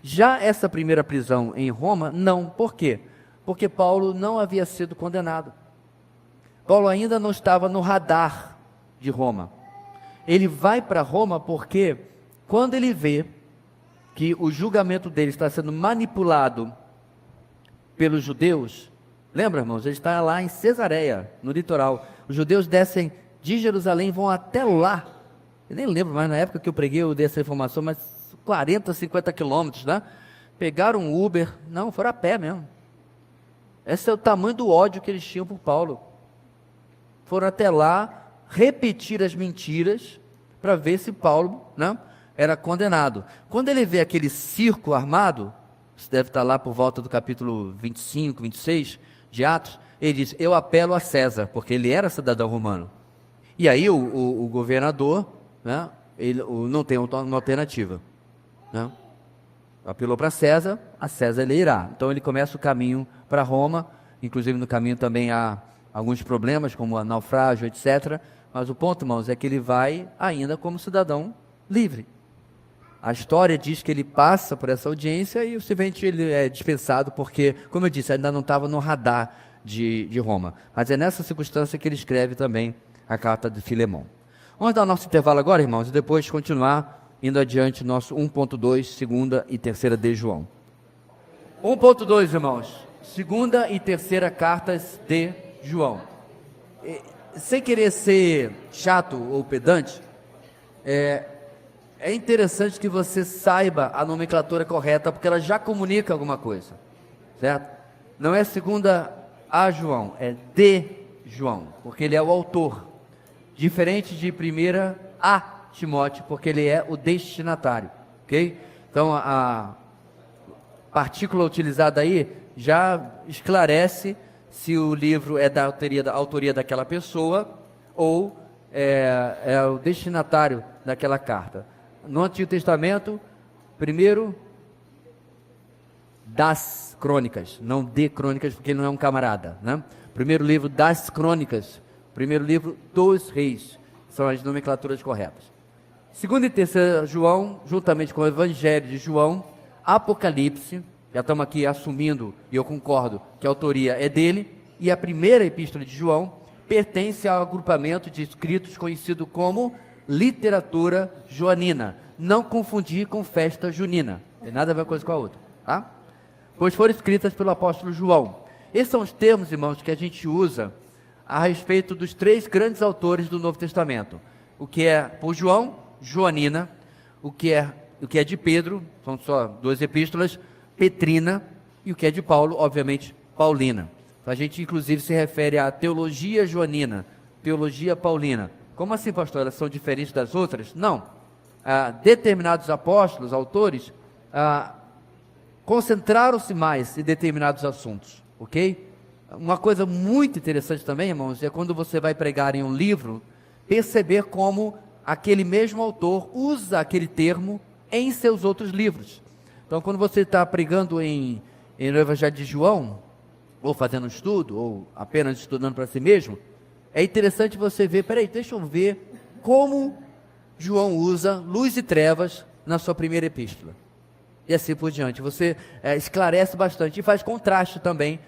Já essa primeira prisão em Roma, não. Por quê? Porque Paulo não havia sido condenado. Paulo ainda não estava no radar de Roma. Ele vai para Roma porque, quando ele vê que o julgamento dele está sendo manipulado pelos judeus, lembra, irmãos? Ele está lá em Cesareia, no litoral. Os judeus descem de Jerusalém e vão até lá. Eu nem lembro mais, na época que eu preguei, eu dei essa informação, mas 40, 50 quilômetros, né? Pegaram um Uber, não, foram a pé mesmo. Esse é o tamanho do ódio que eles tinham por Paulo. Foram até lá repetir as mentiras para ver se Paulo, né, era condenado. Quando ele vê aquele circo armado, isso deve estar lá por volta do capítulo 25, 26 de Atos, ele diz: eu apelo a César, porque ele era cidadão romano. E aí o governador, né, ele não tem uma alternativa, né? Apelou para César, a César ele irá. Então ele começa o caminho para Roma. Inclusive no caminho também há alguns problemas, como naufrágio, etc. Mas o ponto, irmãos, é que ele vai ainda como cidadão livre. A história diz que ele passa por essa audiência e simplesmente ele é dispensado porque, como eu disse, ainda não estava no radar de Roma. Mas é nessa circunstância que ele escreve também a carta de Filemão. Vamos dar o nosso intervalo agora, irmãos, e depois continuar indo adiante nosso 1.2, segunda e terceira de João. 1.2, irmãos, segunda e terceira cartas de João. Sem querer ser chato ou pedante, é interessante que você saiba a nomenclatura correta, porque ela já comunica alguma coisa, certo? Não é segunda a João, é de João, porque ele é o autor, diferente de primeira a Timóteo, porque ele é o destinatário, ok? Então a partícula utilizada aí já esclarece se o livro é da autoria daquela pessoa ou é o destinatário daquela carta. No Antigo Testamento, primeiro das crônicas, não de crônicas, porque ele não é um camarada, né? Primeiro livro das crônicas, primeiro livro dos reis, são as nomenclaturas corretas. Segunda e terceira João, juntamente com o Evangelho de João, Apocalipse, já estamos aqui assumindo, e eu concordo, que a autoria é dele, e a primeira epístola de João pertence ao agrupamento de escritos conhecido como literatura joanina. Não confundir com festa junina, tem nada a ver uma coisa com a outra, tá? Pois foram escritas pelo apóstolo João. Esses são os termos, irmãos, que a gente usa a respeito dos 3 grandes autores do Novo Testamento. O que é por João, joanina, o que é de Pedro, são só 2 epístolas, petrina, e o que é de Paulo, obviamente, paulina. Então, a gente inclusive se refere à teologia joanina, teologia paulina. Como assim, pastor? Elas são diferentes das outras? Não. Determinados apóstolos, autores, concentraram-se mais em determinados assuntos, ok? Uma coisa muito interessante também, irmãos, é quando você vai pregar em um livro, perceber como aquele mesmo autor usa aquele termo em seus outros livros. Então, quando você está pregando no Evangelho de João, ou fazendo um estudo, ou apenas estudando para si mesmo, é interessante você ver, deixa eu ver como João usa luz e trevas na sua primeira epístola. E assim por diante. Você esclarece bastante e faz contraste também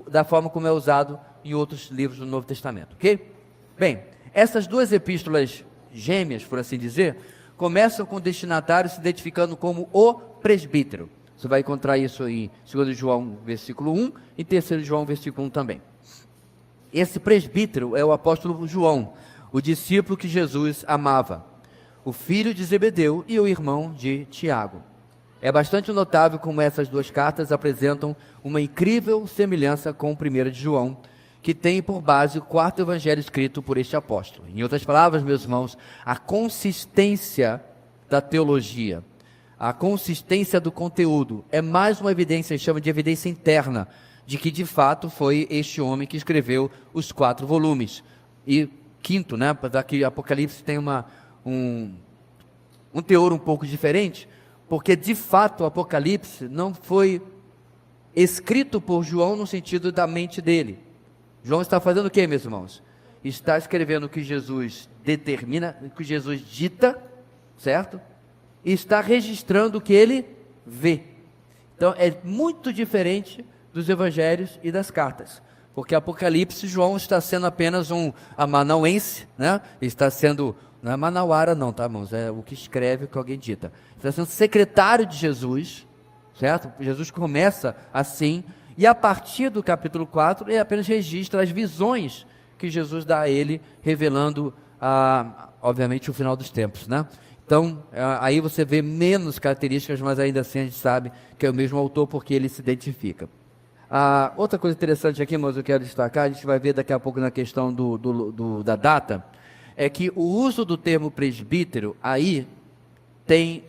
da forma como é usado em outros livros do Novo Testamento, ok? Bem, essas 2 epístolas gêmeas, por assim dizer, começam com o destinatário se identificando como o presbítero. Você vai encontrar isso em 2 João, versículo 1, e 3 João, versículo 1 também. Esse presbítero é o apóstolo João, o discípulo que Jesus amava, o filho de Zebedeu e o irmão de Tiago. É bastante notável como essas 2 cartas apresentam uma incrível semelhança com 1 de João, que tem por base o quarto evangelho escrito por este apóstolo. Em outras palavras, meus irmãos, a consistência da teologia, a consistência do conteúdo, é mais uma evidência, chama de evidência interna, de que de fato foi este homem que escreveu os 4 volumes. E quinto, né, apesar que Apocalipse tem um teor um pouco diferente, porque de fato o Apocalipse não foi escrito por João no sentido da mente dele. João está fazendo o que, meus irmãos? Está escrevendo o que Jesus determina, o que Jesus dita, certo? E está registrando o que ele vê. Então é muito diferente dos evangelhos e das cartas, porque Apocalipse, João está sendo apenas um amanauense, né? Está sendo, não é manauara não, tá, irmãos? É o que escreve, o que alguém dita. Está sendo secretário de Jesus, certo? Jesus começa assim, e a partir do capítulo 4, ele apenas registra as visões que Jesus dá a ele, revelando, obviamente, o final dos tempos, né? Então, aí você vê menos características, mas ainda assim a gente sabe que é o mesmo autor, porque ele se identifica. Outra coisa interessante aqui, mas eu quero destacar, a gente vai ver daqui a pouco na questão da data, é que o uso do termo presbítero aí tem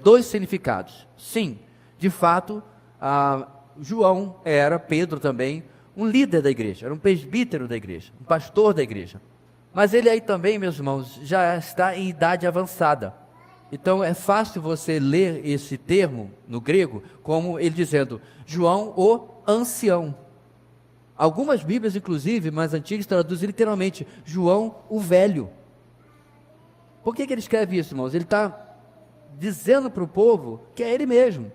2 significados. Sim, de fato, João era, Pedro também, um líder da igreja, era um presbítero da igreja, um pastor da igreja. Mas ele aí também, meus irmãos, já está em idade avançada. Então é fácil você ler esse termo no grego como ele dizendo, João o ancião. Algumas bíblias, inclusive, mais antigas, traduzem literalmente, João o velho. Por que ele escreve isso, irmãos? Ele está dizendo para o povo que é ele mesmo.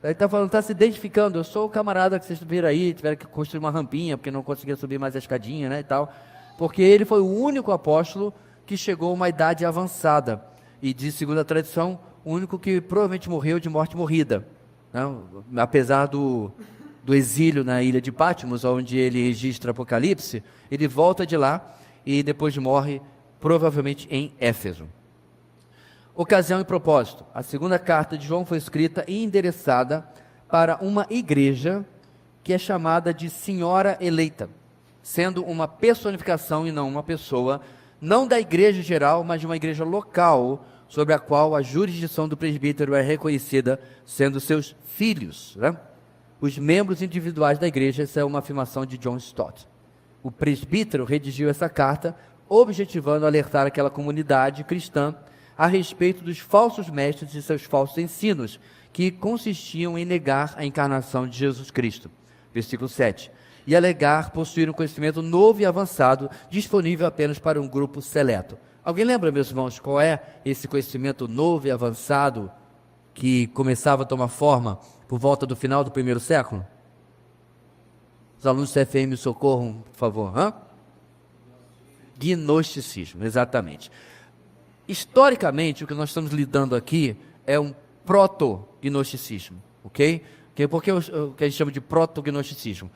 Ele está falando, está se identificando, eu sou o camarada que vocês viram aí, tiveram que construir uma rampinha, porque não conseguia subir mais a escadinha, né, e tal. Porque ele foi o único apóstolo que chegou a uma idade avançada. E, de segundo a tradição, o único que provavelmente morreu de morte morrida, né? Apesar do exílio na ilha de Patmos, onde ele registra Apocalipse, ele volta de lá e depois morre, provavelmente em Éfeso. Ocasião e propósito. A segunda carta de João foi escrita e endereçada para uma igreja que é chamada de Senhora Eleita, sendo uma personificação e não uma pessoa, não da igreja geral, mas de uma igreja local, sobre a qual a jurisdição do presbítero é reconhecida, sendo seus filhos, né? Os membros individuais da igreja. Essa é uma afirmação de John Stott. O presbítero redigiu essa carta, objetivando alertar aquela comunidade cristã a respeito dos falsos mestres e seus falsos ensinos, que consistiam em negar a encarnação de Jesus Cristo. Versículo 7. E alegar possuir um conhecimento novo e avançado, disponível apenas para um grupo seleto. Alguém lembra, meus irmãos, qual é esse conhecimento novo e avançado que começava a tomar forma por volta do final do 1º século? Os alunos do CFM me socorram, por favor. Gnosticismo, exatamente. Historicamente, o que nós estamos lidando aqui é um proto-gnosticismo, ok? Porque o que a gente chama de proto-gnosticismo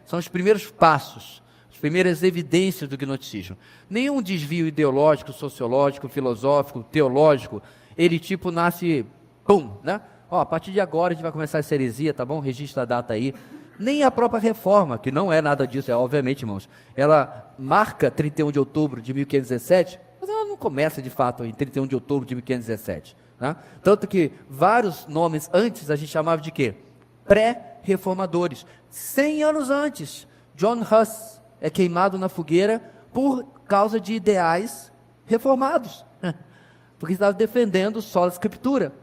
são os primeiros passos, as primeiras evidências do gnosticismo. Nenhum desvio ideológico, sociológico, filosófico, teológico, ele tipo nasce, pum, né? A partir de agora a gente vai começar essa heresia, tá bom? Registra a data aí. Nem a própria reforma, que não é nada disso, obviamente, irmãos, ela marca 31 de outubro de 1517, mas ela não começa de fato em 31 de outubro de 1517. Né? Tanto que vários nomes antes a gente chamava de quê? Pré-reformadores. 100 anos antes, John Huss é queimado na fogueira por causa de ideais reformados, porque estava defendendo só a escritura,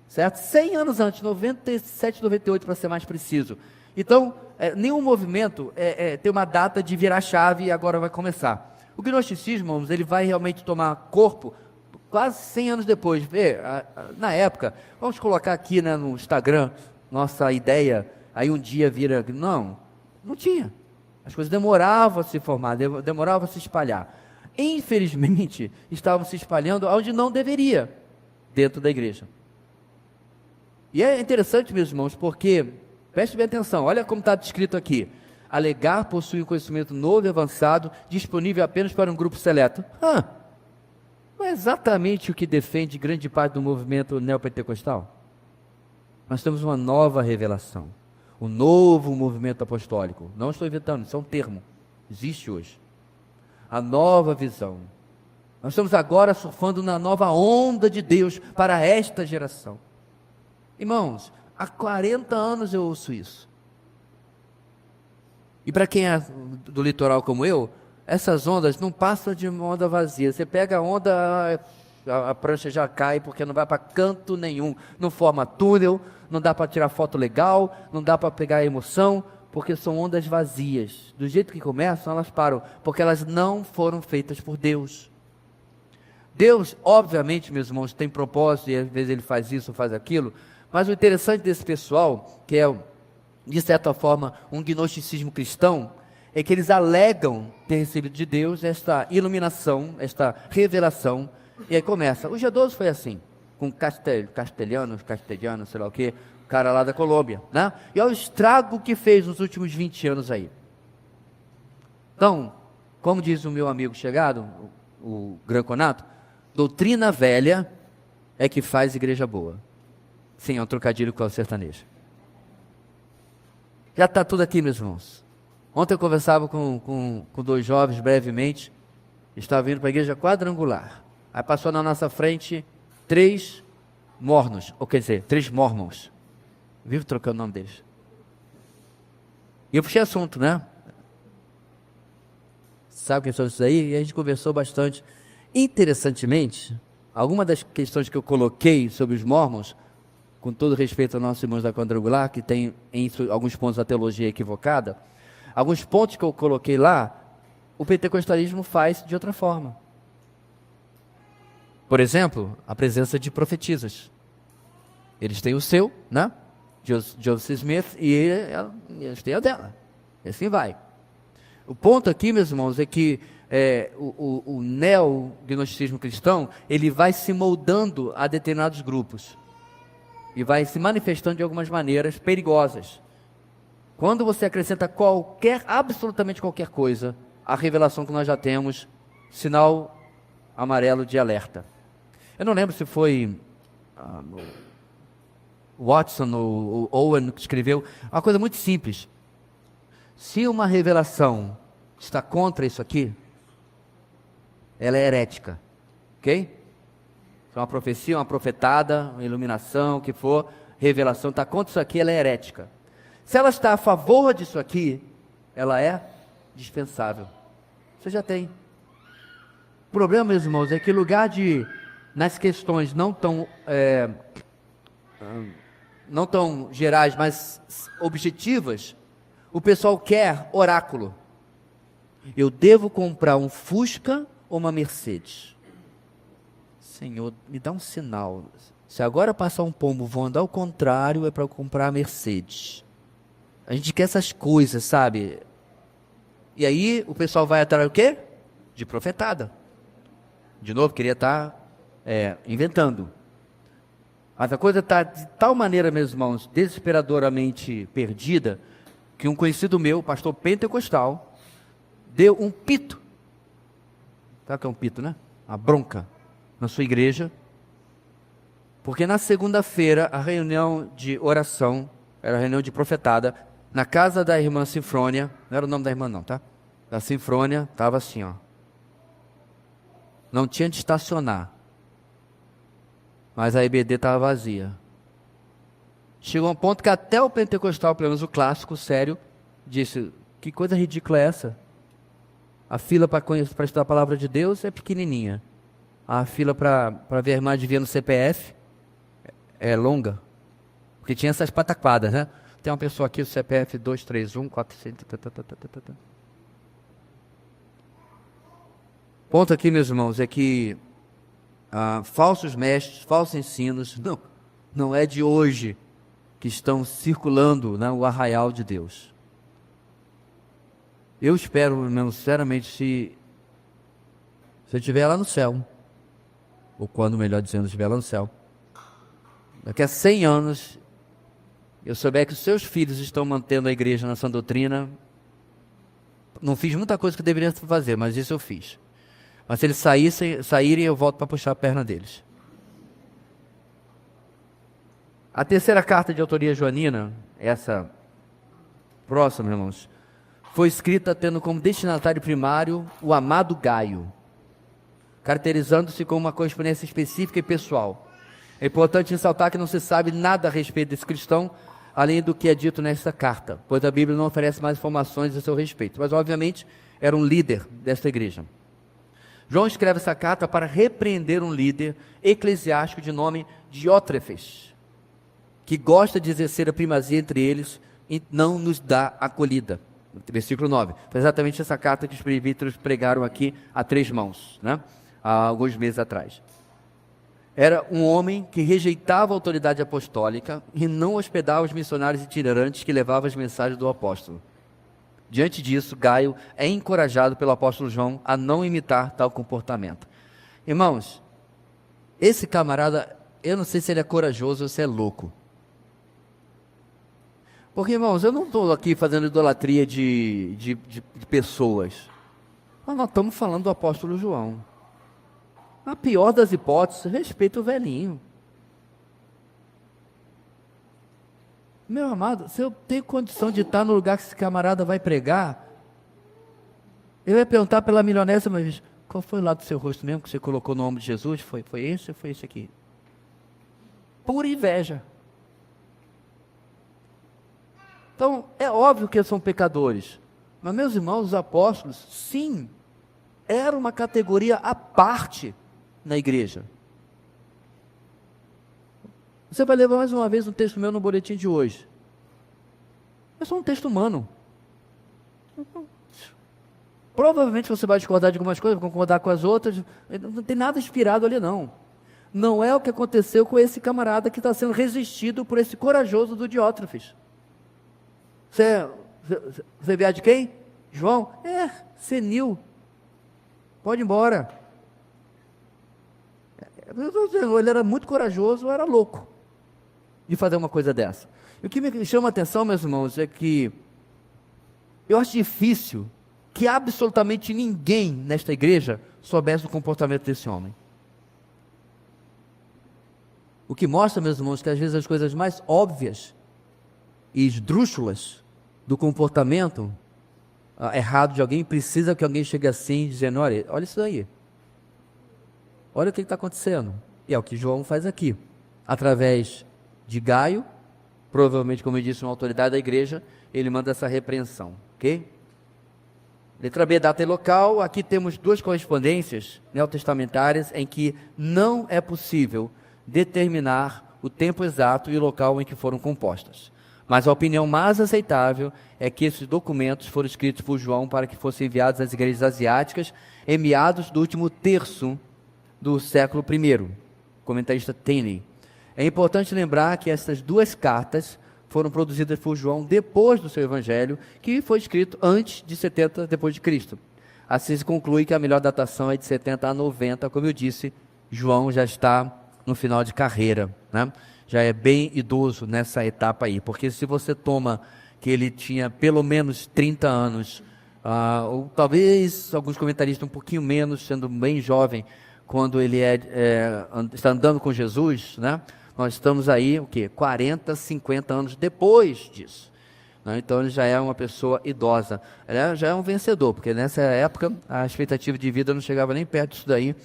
certo? 100 anos antes, 97, 98 para ser mais preciso. Então, nenhum movimento tem uma data de virar chave e agora vai começar. O gnosticismo, irmãos, ele vai realmente tomar corpo quase 100 anos depois. Na época, vamos colocar aqui, né, no Instagram, nossa ideia, aí um dia vira... Não tinha. As coisas demoravam a se formar, demoravam a se espalhar. Infelizmente, estavam se espalhando onde não deveria, dentro da igreja. E é interessante, meus irmãos, porque, preste bem atenção, olha como está descrito aqui. Alegar possui um conhecimento novo e avançado, disponível apenas para um grupo seleto. Não é exatamente o que defende grande parte do movimento neopentecostal? Nós temos uma nova revelação, um novo movimento apostólico. Não estou inventando, isso é um termo, existe hoje. A nova visão. Nós estamos agora surfando na nova onda de Deus para esta geração. Irmãos, há 40 anos eu ouço isso. E para quem é do litoral como eu, essas ondas não passam de uma onda vazia. Você pega a onda, a prancha já cai porque não vai para canto nenhum. Não forma túnel, não dá para tirar foto legal, não dá para pegar emoção, porque são ondas vazias. Do jeito que começam, elas param, porque elas não foram feitas por Deus. Deus, obviamente, meus irmãos, tem propósito e às vezes Ele faz isso, faz aquilo, mas o interessante desse pessoal, que é, de certa forma, um gnosticismo cristão, é que eles alegam ter recebido de Deus esta iluminação, esta revelação, e aí começa. O G12 foi assim, com castelhano, sei lá o que, o cara lá da Colômbia, né? E olha o estrago que fez nos últimos 20 anos aí. Então, como diz o meu amigo chegado, o Granconato, doutrina velha é que faz igreja boa. Sim, é um trocadilho com o sertanejo. Já está tudo aqui, meus irmãos. Ontem eu conversava com dois jovens brevemente, estava indo para a igreja quadrangular. Aí passou na nossa frente 3 mornos, ou quer dizer, 3 mormons. Vivo trocando o nome deles. E eu puxei assunto, né? Sabe quem são isso aí? E a gente conversou bastante. Interessantemente, algumas das questões que eu coloquei sobre os mormons, com todo respeito aos nossos irmãos da quadrangular, que tem em alguns pontos a teologia equivocada, alguns pontos que eu coloquei lá, o pentecostalismo faz de outra forma. Por exemplo, a presença de profetisas. Eles têm o seu, né? Joseph Smith, e eles têm a dela. E assim vai. O ponto aqui, meus irmãos, é que o neo-gnosticismo cristão, ele vai se moldando a determinados grupos. E vai se manifestando de algumas maneiras perigosas. Quando você acrescenta absolutamente qualquer coisa, a revelação que nós já temos, sinal amarelo de alerta. Eu não lembro se foi Watson ou Owen que escreveu, uma coisa muito simples. Se uma revelação está contra isso aqui, ela é herética, ok? Uma profecia, uma profetada, uma iluminação, o que for, revelação, está contra isso aqui, ela é herética. Se ela está a favor disso aqui, ela é dispensável. Você já tem. O problema, meus irmãos, é que nas questões não tão gerais, mas objetivas, o pessoal quer oráculo. Eu devo comprar um Fusca ou uma Mercedes? Senhor, me dá um sinal. Se agora passar um pombo voando ao contrário, é para eu comprar a Mercedes. A gente quer essas coisas, sabe? E aí o pessoal vai atrás do quê? De profetada. De novo, queria estar inventando. Mas a coisa está de tal maneira, meus irmãos, desesperadoramente perdida, que um conhecido meu, pastor pentecostal, deu um pito. Sabe o que é um pito, né? Uma bronca na sua igreja, porque na segunda-feira a reunião de oração, era a reunião de profetada, na casa da irmã Sinfrônia, não era o nome da irmã não, tá? Da Sinfrônia, estava assim, ó. Não tinha de estacionar, mas a EBD estava vazia. Chegou a um ponto que até o pentecostal, pelo menos o clássico, sério, disse, que coisa ridícula é essa? A fila para estudar a palavra de Deus é pequenininha. A fila para ver a irmã adivinha no CPF é longa. Porque tinha essas pataquadas, né? Tem uma pessoa aqui, o CPF 231 400. Ponto aqui, meus irmãos, é que falsos mestres, falsos ensinos, não é de hoje que estão circulando, né, o arraial de Deus. Eu espero, irmão, sinceramente, se eu estiver lá no céu, ou quando, melhor dizendo, estiver lá no céu, daqui a 100 anos, eu souber que os seus filhos estão mantendo a igreja na sã doutrina, não fiz muita coisa que eu deveria fazer, mas isso eu fiz. Mas se eles saírem, eu volto para puxar a perna deles. A terceira carta de autoria joanina, essa próxima, irmãos, foi escrita tendo como destinatário primário o amado Gaio, caracterizando-se com uma correspondência específica e pessoal. É importante ressaltar que não se sabe nada a respeito desse cristão, além do que é dito nesta carta, pois a Bíblia não oferece mais informações a seu respeito, mas obviamente era um líder desta igreja. João escreve essa carta para repreender um líder eclesiástico de nome Diótrefes, que gosta de exercer a primazia entre eles e não nos dá acolhida. Versículo 9. Foi exatamente essa carta que os presbíteros pregaram aqui a 3 mãos, né? Há alguns meses atrás. Era um homem que rejeitava a autoridade apostólica e não hospedava os missionários itinerantes que levavam as mensagens do apóstolo. Diante disso, Gaio é encorajado pelo apóstolo João a não imitar tal comportamento. Irmãos, esse camarada, eu não sei se ele é corajoso ou se é louco. Porque, irmãos, eu não estou aqui fazendo idolatria de pessoas. Mas nós estamos falando do apóstolo João. A pior das hipóteses, respeita o velhinho. Meu amado, se eu tenho condição de estar no lugar que esse camarada vai pregar, eu ia perguntar pela milionésima vez, qual foi lá do seu rosto mesmo que você colocou no nome de Jesus? Foi esse ou foi esse aqui? Pura inveja. Então, é óbvio que eles são pecadores. Mas, meus irmãos, os apóstolos, sim, era uma categoria à parte na igreja. Você vai levar mais uma vez um texto meu no boletim de hoje. É só um texto humano. Provavelmente você vai discordar de algumas coisas, concordar com as outras. Não tem nada inspirado ali, não. Não é o que aconteceu com esse camarada que está sendo resistido por esse corajoso do Diótrefes. Você vier de quem? João? Senil. Pode ir embora. Ele era muito corajoso, ou era louco de fazer uma coisa dessa. E o que me chama a atenção, meus irmãos, é que eu acho difícil que absolutamente ninguém nesta igreja soubesse o comportamento desse homem. O que mostra, meus irmãos, que às vezes as coisas mais óbvias e esdrúxulas do comportamento errado de alguém, precisa que alguém chegue assim, dizendo, olha isso aí. Olha o que está acontecendo. E é o que João faz aqui. Através de Gaio, provavelmente, como eu disse, uma autoridade da igreja, ele manda essa repreensão. Ok? Letra B, data e local. Aqui temos 2 correspondências neotestamentárias em que não é possível determinar o tempo exato e o local em que foram compostas. Mas a opinião mais aceitável é que esses documentos foram escritos por João para que fossem enviados às igrejas asiáticas em meados do último terço do século I. Comentarista Tenney. É importante lembrar que essas 2 cartas foram produzidas por João depois do seu evangelho, que foi escrito antes de 70 depois de Cristo. Assim se conclui que a melhor datação é de 70 a 90, como eu disse, João já está no final de carreira, né? Já é bem idoso nessa etapa aí, porque se você toma que ele tinha pelo menos 30 anos, ou talvez alguns comentaristas um pouquinho menos, sendo bem jovem, quando ele está andando com Jesus, né? Nós estamos aí, 40, 50 anos depois disso, né? Então ele já é uma pessoa idosa, ele já é um vencedor, porque nessa época a expectativa de vida não chegava nem perto disso daí,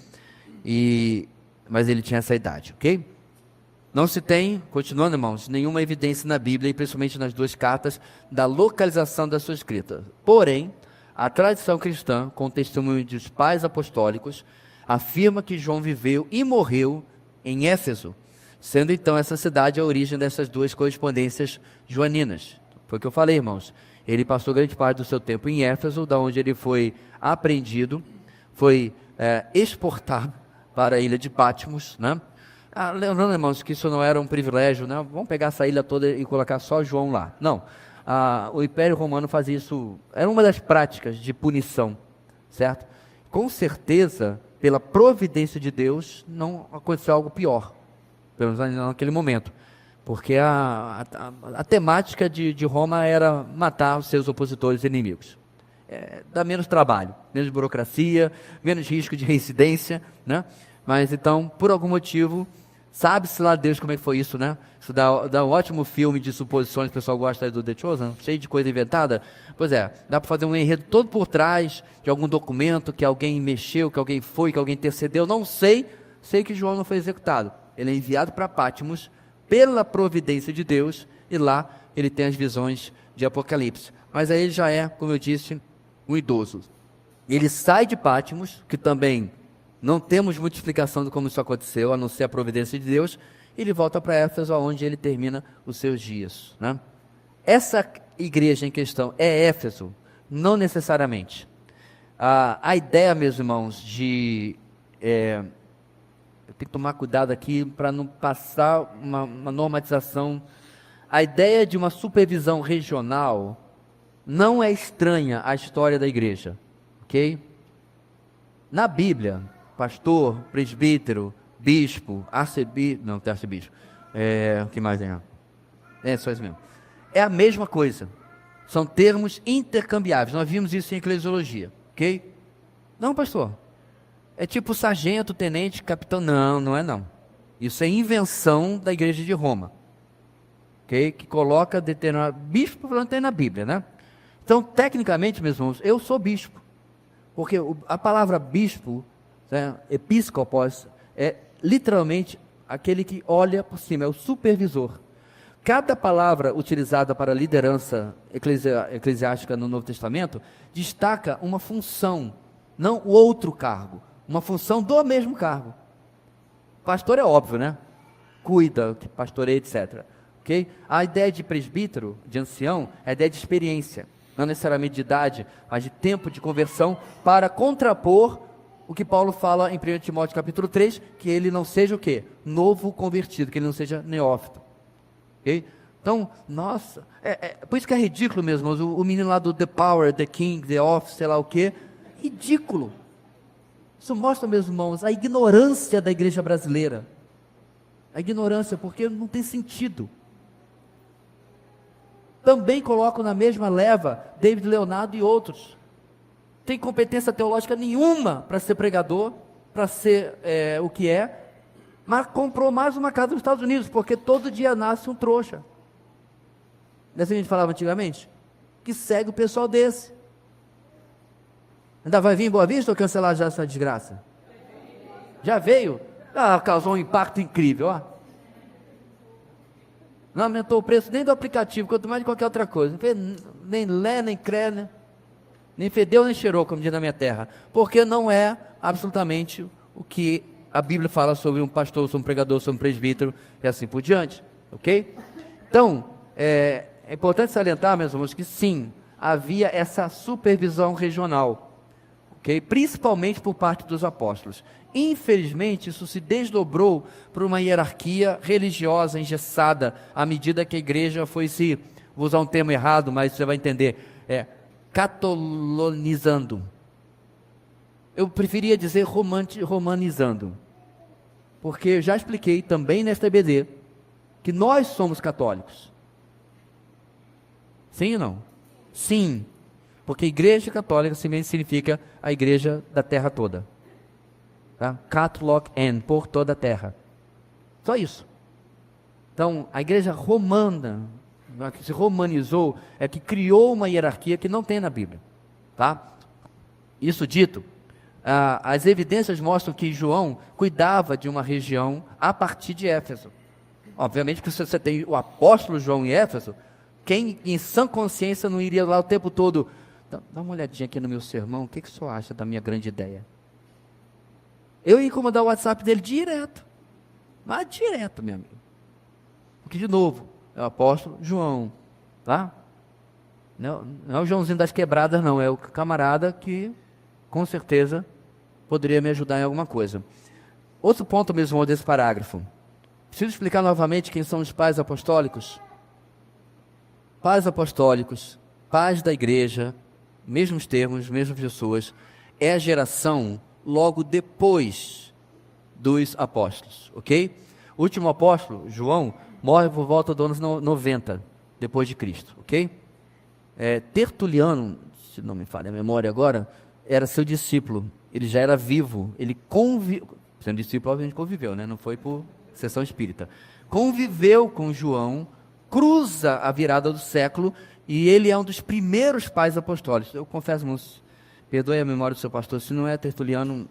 mas ele tinha essa idade, ok? Não se tem, continuando, irmãos, nenhuma evidência na Bíblia, e principalmente nas 2 cartas, da localização da sua escrita. Porém, a tradição cristã, com o testemunho dos pais apostólicos, afirma que João viveu e morreu em Éfeso, sendo então essa cidade a origem dessas 2 correspondências joaninas. Foi o que eu falei, irmãos. Ele passou grande parte do seu tempo em Éfeso, da onde ele foi apreendido, foi exportado para a ilha de Patmos, né? Lembrando, irmãos, que isso não era um privilégio, né? Vamos pegar essa ilha toda e colocar só João lá. Não. O Império Romano fazia isso, era uma das práticas de punição, certo? Com certeza, pela providência de Deus, não aconteceu algo pior, pelo menos naquele momento, porque a temática de Roma era matar os seus opositores e inimigos. Dá menos trabalho, menos burocracia, menos risco de reincidência, né? Mas então, por algum motivo, Sabe-se lá Deus como é que foi isso, né? Isso dá um ótimo filme de suposições, o pessoal gosta aí do The Chosen, cheio de coisa inventada. Pois é, dá para fazer um enredo todo por trás de algum documento que alguém mexeu, que alguém foi, que alguém intercedeu, não sei. Sei que João não foi executado. Ele é enviado para Patmos pela providência de Deus e lá ele tem as visões de Apocalipse. Mas aí ele já é, como eu disse, um idoso. Ele sai de Patmos, que também não temos muita explicação de como isso aconteceu, a não ser a providência de Deus, e ele volta para Éfeso, onde ele termina os seus dias, né? Essa igreja em questão é Éfeso? Não necessariamente. A ideia, meus irmãos, eu tenho que tomar cuidado aqui para não passar uma normatização. A ideia de uma supervisão regional não é estranha à história da igreja, ok? Na Bíblia, pastor, presbítero, bispo, arcebispo, não tem arcebispo, o que mais tem? É só isso mesmo. É a mesma coisa, são termos intercambiáveis, nós vimos isso em eclesiologia, ok? Não, pastor, é tipo sargento, tenente, capitão, não é não. Isso é invenção da igreja de Roma, ok? Que coloca determinado, bispo não tem na Bíblia, né? Então, tecnicamente, meus irmãos, eu sou bispo, porque a palavra bispo, episcopos, é literalmente aquele que olha por cima, é o supervisor. Cada palavra utilizada para liderança eclesiástica no Novo Testamento destaca uma função, não o outro cargo, uma função do mesmo cargo. Pastor é óbvio, né? Cuida, pastoreia, etc. Okay? A ideia de presbítero, de ancião, é a ideia de experiência, não necessariamente de idade, mas de tempo de conversão, para contrapor o que Paulo fala em 1 Timóteo capítulo 3, que ele não seja o quê? Novo convertido, que ele não seja neófito. Okay? Então, nossa, por isso que é ridículo mesmo, o menino lá do The Power, The King, The Office, sei lá o quê, ridículo. Isso mostra, meus irmãos, a ignorância da igreja brasileira. A ignorância, porque não tem sentido. Também coloco na mesma leva David Leonardo e outros. Tem competência teológica nenhuma para ser pregador, para ser o que é, mas comprou mais uma casa nos Estados Unidos, porque todo dia nasce um trouxa. Não é assim que a gente falava antigamente? Que segue o pessoal desse. Ainda vai vir em Boa Vista ou cancelar já essa desgraça? Já veio? Causou um impacto incrível, ó. Não aumentou o preço nem do aplicativo, quanto mais de qualquer outra coisa. Não fez nem lé, nem cré, né? Nem fedeu, nem cheirou, como diz na minha terra. Porque não é absolutamente o que a Bíblia fala sobre um pastor, sobre um pregador, sobre um presbítero, e assim por diante. Ok? Então, é importante salientar, meus irmãos, que sim, havia essa supervisão regional. Okay? Principalmente por parte dos apóstolos. Infelizmente, isso se desdobrou para uma hierarquia religiosa engessada, à medida que a igreja foi vou usar um termo errado, mas você vai entender, catolonizando. Eu preferia dizer romanizando, porque eu já expliquei também nesta EBD, que nós somos católicos. Sim ou não? Sim. Porque igreja católica simplesmente significa a igreja da terra toda. Tá? Catholic and, por toda a terra. Só isso. Então, a igreja romana, que se romanizou, é que criou uma hierarquia que não tem na Bíblia. Tá? Isso dito, as evidências mostram que João cuidava de uma região a partir de Éfeso. Obviamente que se você tem o apóstolo João em Éfeso, quem em sã consciência não iria lá o tempo todo? Dá uma olhadinha aqui no meu sermão, o que o senhor acha da minha grande ideia? Eu ia incomodar o WhatsApp dele direto, mas direto, meu amigo. Porque, de novo, é o apóstolo João, tá? Não é o Joãozinho das quebradas, não, é o camarada que, com certeza, poderia me ajudar em alguma coisa. Outro ponto mesmo desse parágrafo. Preciso explicar novamente quem são os pais apostólicos. Pais apostólicos, pais da igreja, mesmos termos, mesmas pessoas, é a geração logo depois dos apóstolos, ok? O último apóstolo, João, morre por volta do ano 90, depois de Cristo, ok? Tertuliano, se não me falha a memória agora, era seu discípulo, ele já era vivo, ele sendo discípulo, obviamente conviveu, né? Não foi por seção espírita. Conviveu com João, cruza a virada do século, e ele é um dos primeiros pais apostólicos. Eu confesso, irmãos, perdoe a memória do seu pastor, se não é Tertuliano,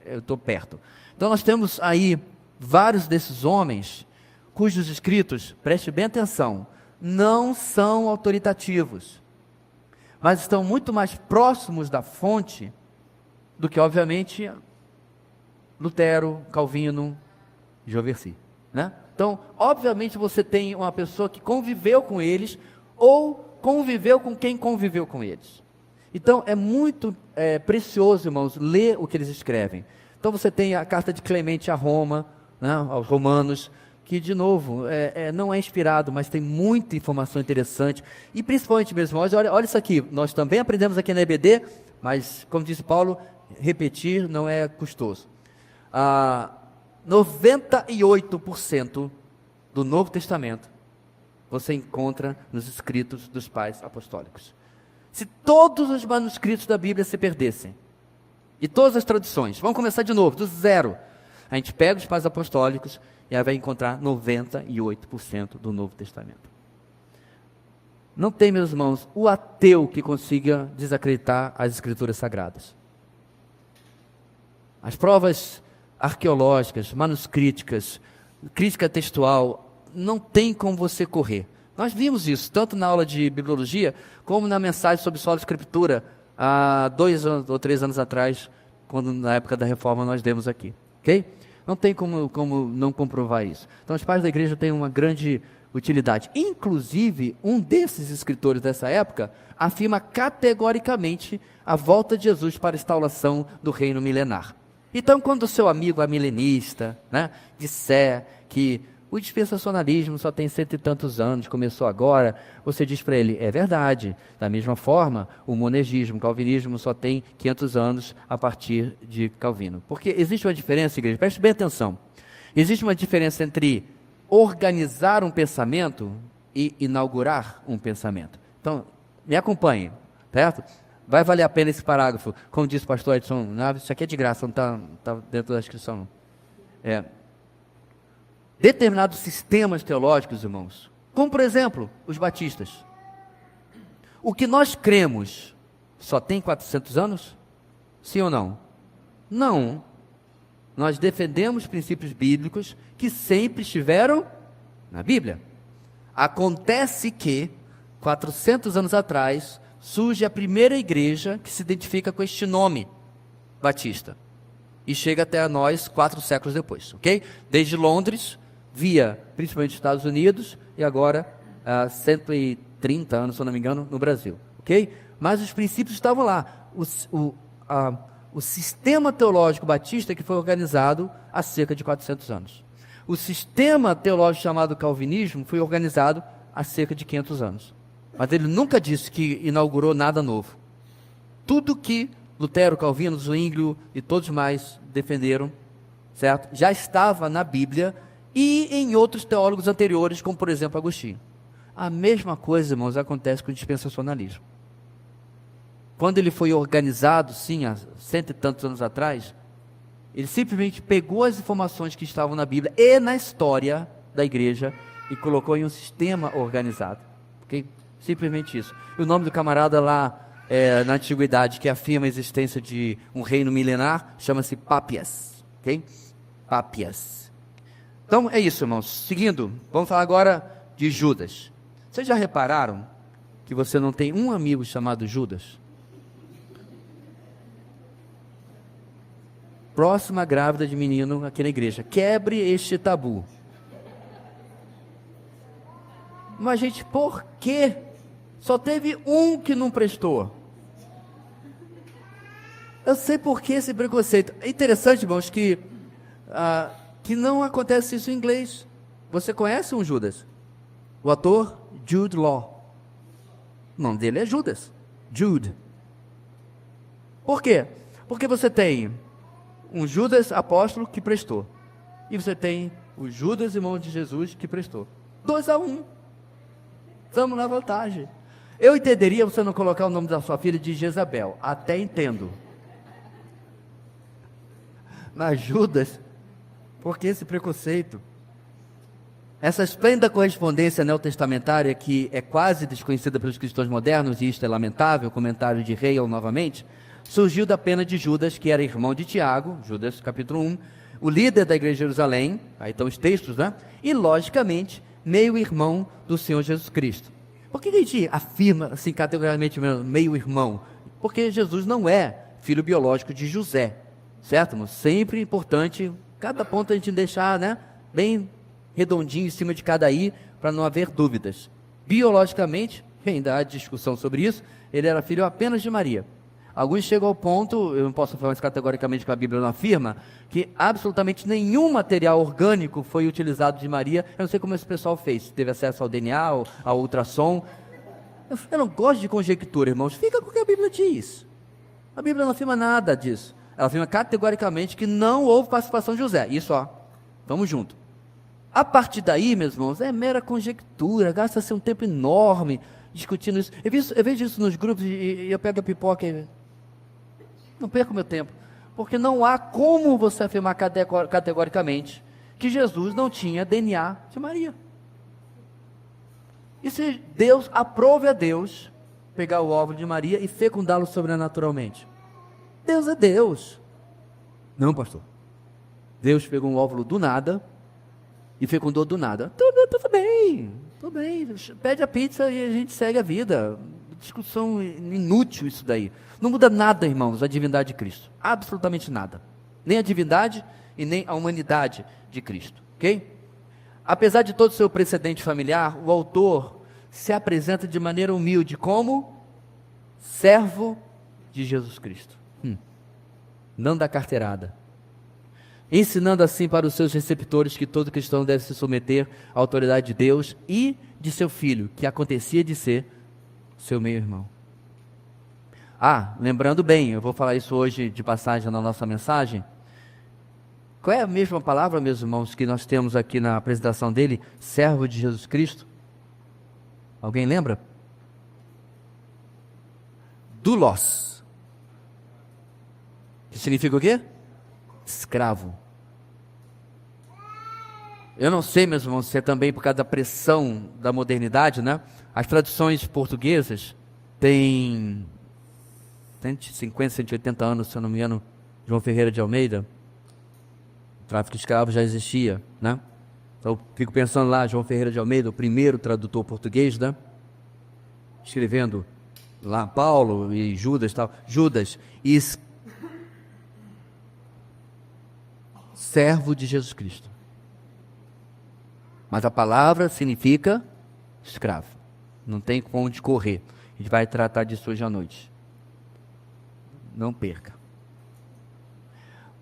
eu estou perto. Então nós temos aí vários desses homens, cujos escritos, preste bem atenção, não são autoritativos, mas estão muito mais próximos da fonte do que, obviamente, Lutero, Calvino, Joversi, né? Então, obviamente, você tem uma pessoa que conviveu com eles, ou conviveu com quem conviveu com eles. Então, é muito precioso, irmãos, ler o que eles escrevem. Então, você tem a carta de Clemente a Roma, né, aos Romanos, que, de novo, não é inspirado, mas tem muita informação interessante. E, principalmente, meus irmãos, olha isso aqui. Nós também aprendemos aqui na EBD, mas, como disse Paulo, repetir não é custoso. 98% do Novo Testamento você encontra nos escritos dos pais apostólicos. Se todos os manuscritos da Bíblia se perdessem, e todas as traduções, vamos começar de novo, do zero, a gente pega os pais apostólicos e aí vai encontrar 98% do Novo Testamento. Não tem, meus irmãos, o ateu que consiga desacreditar as escrituras sagradas. As provas arqueológicas, manuscríticas, crítica textual, não tem como você correr. Nós vimos isso, tanto na aula de bibliologia, como na mensagem sobre sola escritura, há 2 ou 3 anos atrás, quando na época da reforma nós demos aqui, ok? Não tem como não comprovar isso. Então os pais da igreja têm uma grande utilidade. Inclusive, um desses escritores dessa época afirma categoricamente a volta de Jesus para a instauração do reino milenar. Então, quando o seu amigo amilenista, né, disser que o dispensacionalismo só tem 100 e tantos anos, começou agora, você diz para ele, é verdade. Da mesma forma, o monergismo, o calvinismo só tem 500 anos a partir de Calvino. Porque existe uma diferença, igreja, preste bem atenção. Existe uma diferença entre organizar um pensamento e inaugurar um pensamento. Então, me acompanhe, certo? Vai valer a pena esse parágrafo. Como disse o pastor Edson, isso aqui é de graça, não está dentro da inscrição, não. Determinados sistemas teológicos, irmãos, como por exemplo, os batistas. O que nós cremos só tem 400 anos? Sim ou não? Não. Nós defendemos princípios bíblicos que sempre estiveram na Bíblia. Acontece que, 400 anos atrás, surge a primeira igreja que se identifica com este nome, Batista. E chega até a nós 4 séculos depois, ok? Desde Londres, via principalmente Estados Unidos, e agora 130 anos, se eu não me engano, no Brasil, ok? Mas os princípios estavam lá. O sistema teológico batista que foi organizado há cerca de 400 anos. O sistema teológico chamado calvinismo foi organizado há cerca de 500 anos. Mas ele nunca disse que inaugurou nada novo. Tudo que Lutero, Calvino, Zwinglio e todos mais defenderam, certo? Já estava na Bíblia e em outros teólogos anteriores, como por exemplo Agostinho. A mesma coisa, irmãos, acontece com o dispensacionalismo. Quando ele foi organizado, sim, há 100 e tantos anos atrás, ele simplesmente pegou as informações que estavam na Bíblia e na história da igreja e colocou em um sistema organizado, ok? Simplesmente isso. E o nome do camarada lá na antiguidade que afirma a existência de um reino milenar chama-se Pápias, ok? Pápias. Então é isso, irmãos. Seguindo, vamos falar agora de Judas. Vocês já repararam que você não tem um amigo chamado Judas? Próxima grávida de menino aqui na igreja. Quebre este tabu. Mas, gente, por quê? Só teve um que não prestou. Eu sei por que esse preconceito. É interessante, irmãos, que não acontece isso em inglês. Você conhece um Judas? O ator Jude Law. O nome dele é Judas. Jude. Por quê? Porque você tem um Judas apóstolo que prestou. E você tem o Judas, irmão de Jesus, que prestou. 2-1. Estamos na vantagem. Eu entenderia você não colocar o nome da sua filha de Jezabel. Até entendo. Mas Judas, por que esse preconceito? Essa esplêndida correspondência neotestamentária, que é quase desconhecida pelos cristãos modernos, e isto é lamentável, comentário de Hale novamente, surgiu da pena de Judas, que era irmão de Tiago, Judas capítulo 1, o líder da igreja de Jerusalém, aí estão os textos, né? E logicamente, meio-irmão do Senhor Jesus Cristo. Por que a gente afirma assim categoricamente meio-irmão? Porque Jesus não é filho biológico de José, certo? Mas sempre importante, cada ponto a gente deixar, né, bem redondinho em cima de cada i, para não haver dúvidas. Biologicamente, ainda há discussão sobre isso, ele era filho apenas de Maria. Alguns chegam ao ponto, eu não posso falar isso categoricamente que a Bíblia não afirma, que absolutamente nenhum material orgânico foi utilizado de Maria. Eu não sei como esse pessoal fez, teve acesso ao DNA, ao ultrassom. Eu não gosto de conjectura, irmãos, fica com o que a Bíblia diz. A Bíblia não afirma nada disso. Ela afirma categoricamente que não houve participação de José. Isso, ó, vamos junto. A partir daí, meus irmãos, é mera conjectura, gasta-se um tempo enorme discutindo isso. Eu vejo isso nos grupos e eu pego a pipoca e não perco meu tempo, porque não há como você afirmar categoricamente que Jesus não tinha DNA de Maria. E se Deus, aprove a Deus pegar o óvulo de Maria e fecundá-lo sobrenaturalmente? Deus é Deus. Não, pastor. Deus pegou um óvulo do nada e fecundou do nada. Tudo bem, pede a pizza e a gente segue a vida. Discussão inútil isso daí. Não muda nada, irmãos, a divindade de Cristo. Absolutamente nada. Nem a divindade e nem a humanidade de Cristo. Ok? Apesar de todo o seu precedente familiar, o autor se apresenta de maneira humilde como servo de Jesus Cristo. Não da carteirada. Ensinando assim para os seus receptores que todo cristão deve se submeter à autoridade de Deus e de seu filho, que acontecia de ser seu meio-irmão. Lembrando bem, eu vou falar isso hoje de passagem na nossa mensagem. Qual é a mesma palavra, meus irmãos, que nós temos aqui na apresentação dele? Servo de Jesus Cristo. Alguém lembra? Doulos. Que significa o quê? Escravo. Eu não sei, meus irmãos, se é também por causa da pressão da modernidade, né? As traduções portuguesas têm 150, 180 anos, se eu não me engano, João Ferreira de Almeida. O tráfico de escravos já existia, né? Então eu fico pensando lá, João Ferreira de Almeida, o primeiro tradutor português, né? Escrevendo lá Paulo e Judas, tal. Judas e servo de Jesus Cristo. Mas a palavra significa escravo. Não tem como onde correr. A gente vai tratar disso hoje à noite. Não perca.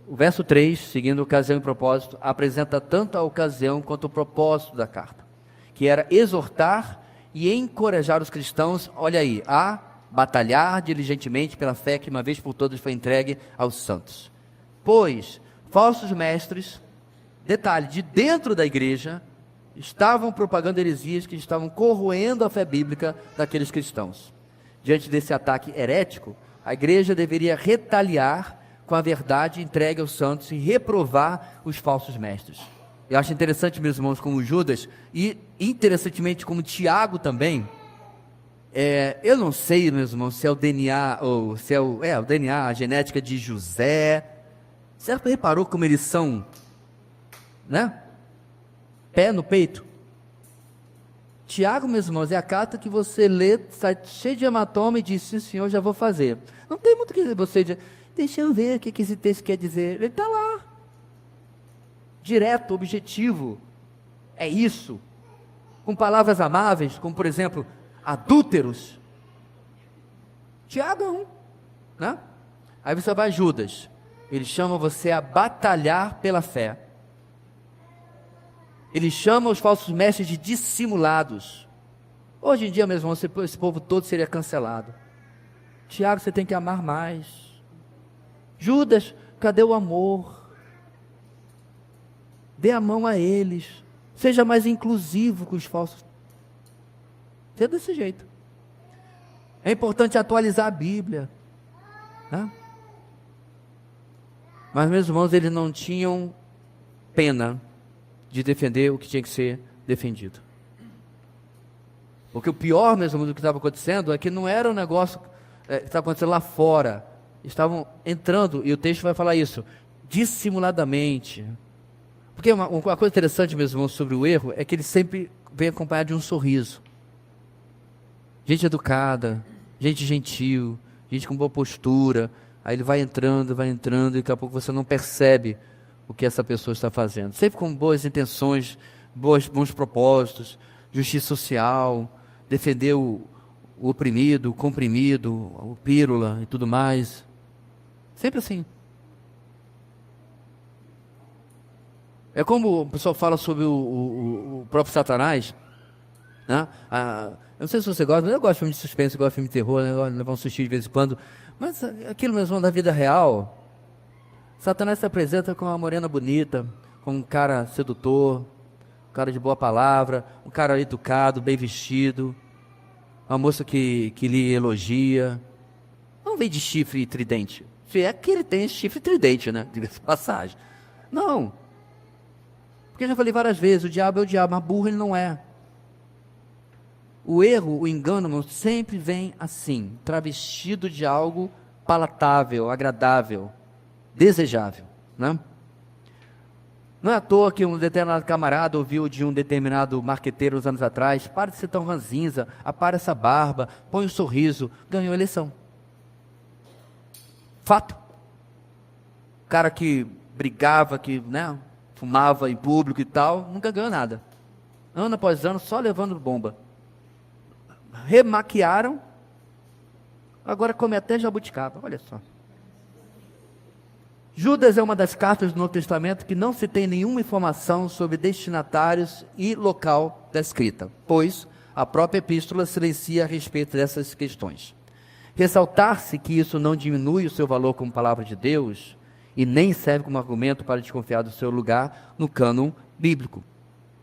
O verso 3, seguindo ocasião e propósito, apresenta tanto a ocasião quanto o propósito da carta, que era exortar e encorajar os cristãos, olha aí, a batalhar diligentemente pela fé que uma vez por todas foi entregue aos santos. Pois falsos mestres, detalhe, de dentro da igreja, estavam propagando heresias que estavam corroendo a fé bíblica daqueles cristãos. Diante desse ataque herético, a igreja deveria retaliar com a verdade entregue aos santos e reprovar os falsos mestres. Eu acho interessante, meus irmãos, como Judas, e interessantemente como Tiago também. Eu não sei, meus irmãos, se é o DNA, ou se é o DNA, a genética de José. Você reparou como eles são, né? Pé no peito. Tiago, meus irmãos, é a carta que você lê, sai cheio de hematoma e diz, sim, senhor, já vou fazer. Não tem muito o que você dizer. Deixa eu ver o que esse texto quer dizer. Ele está lá. Direto, objetivo. É isso. Com palavras amáveis, como por exemplo, adúlteros. Tiago é um, né? Aí você vai a Judas. Ele chama você a batalhar pela fé. Ele chama os falsos mestres de dissimulados. Hoje em dia, meus irmãos, esse povo todo seria cancelado. Tiago, você tem que amar mais. Judas, cadê o amor? Dê a mão a eles. Seja mais inclusivo com os falsos. Seja desse jeito. É importante atualizar a Bíblia, né? Mas, meus irmãos, eles não tinham pena de defender o que tinha que ser defendido. Porque o pior mesmo do que estava acontecendo é que não era um negócio que estava acontecendo lá fora. Estavam entrando, e o texto vai falar isso, dissimuladamente. Porque uma coisa interessante, meus irmãos, sobre o erro, é que ele sempre vem acompanhado de um sorriso. Gente educada, gente gentil, gente com boa postura. Aí ele vai entrando, e daqui a pouco você não percebe o que essa pessoa está fazendo. Sempre com boas intenções, bons propósitos, justiça social, defender o oprimido, o comprimido, o pílula e tudo mais. Sempre assim. É como o pessoal fala sobre o próprio Satanás, né? Eu não sei se você gosta, mas eu gosto de filme de suspense, eu gosto de filme de terror, né? Eu gosto de levar um sustinho de vez em quando. Mas aquilo mesmo da vida real, Satanás se apresenta com uma morena bonita, com um cara sedutor, um cara de boa palavra, um cara educado, bem vestido, uma moça que lhe elogia. Não vem de chifre e tridente. Se é que ele tem chifre e tridente, né? Diga-se de passagem. Não. Porque eu já falei várias vezes, o diabo é o diabo, mas burro ele não é. O erro, o engano, irmão, sempre vem assim, travestido de algo palatável, agradável, desejável, né? Não é à toa que um determinado camarada ouviu de um determinado marqueteiro uns anos atrás: para de ser tão ranzinza, apara essa barba, põe um sorriso, ganhou a eleição. Fato. O cara que brigava, que, né, fumava em público e tal, nunca ganhou nada. Ano após ano, só levando bomba. Remaquiaram, agora come até jabuticaba, olha só. Judas é uma das cartas do Novo Testamento que não se tem nenhuma informação sobre destinatários e local da escrita, pois a própria epístola silencia a respeito dessas questões. Ressaltar-se que isso não diminui o seu valor como palavra de Deus e nem serve como argumento para desconfiar do seu lugar no cânon bíblico.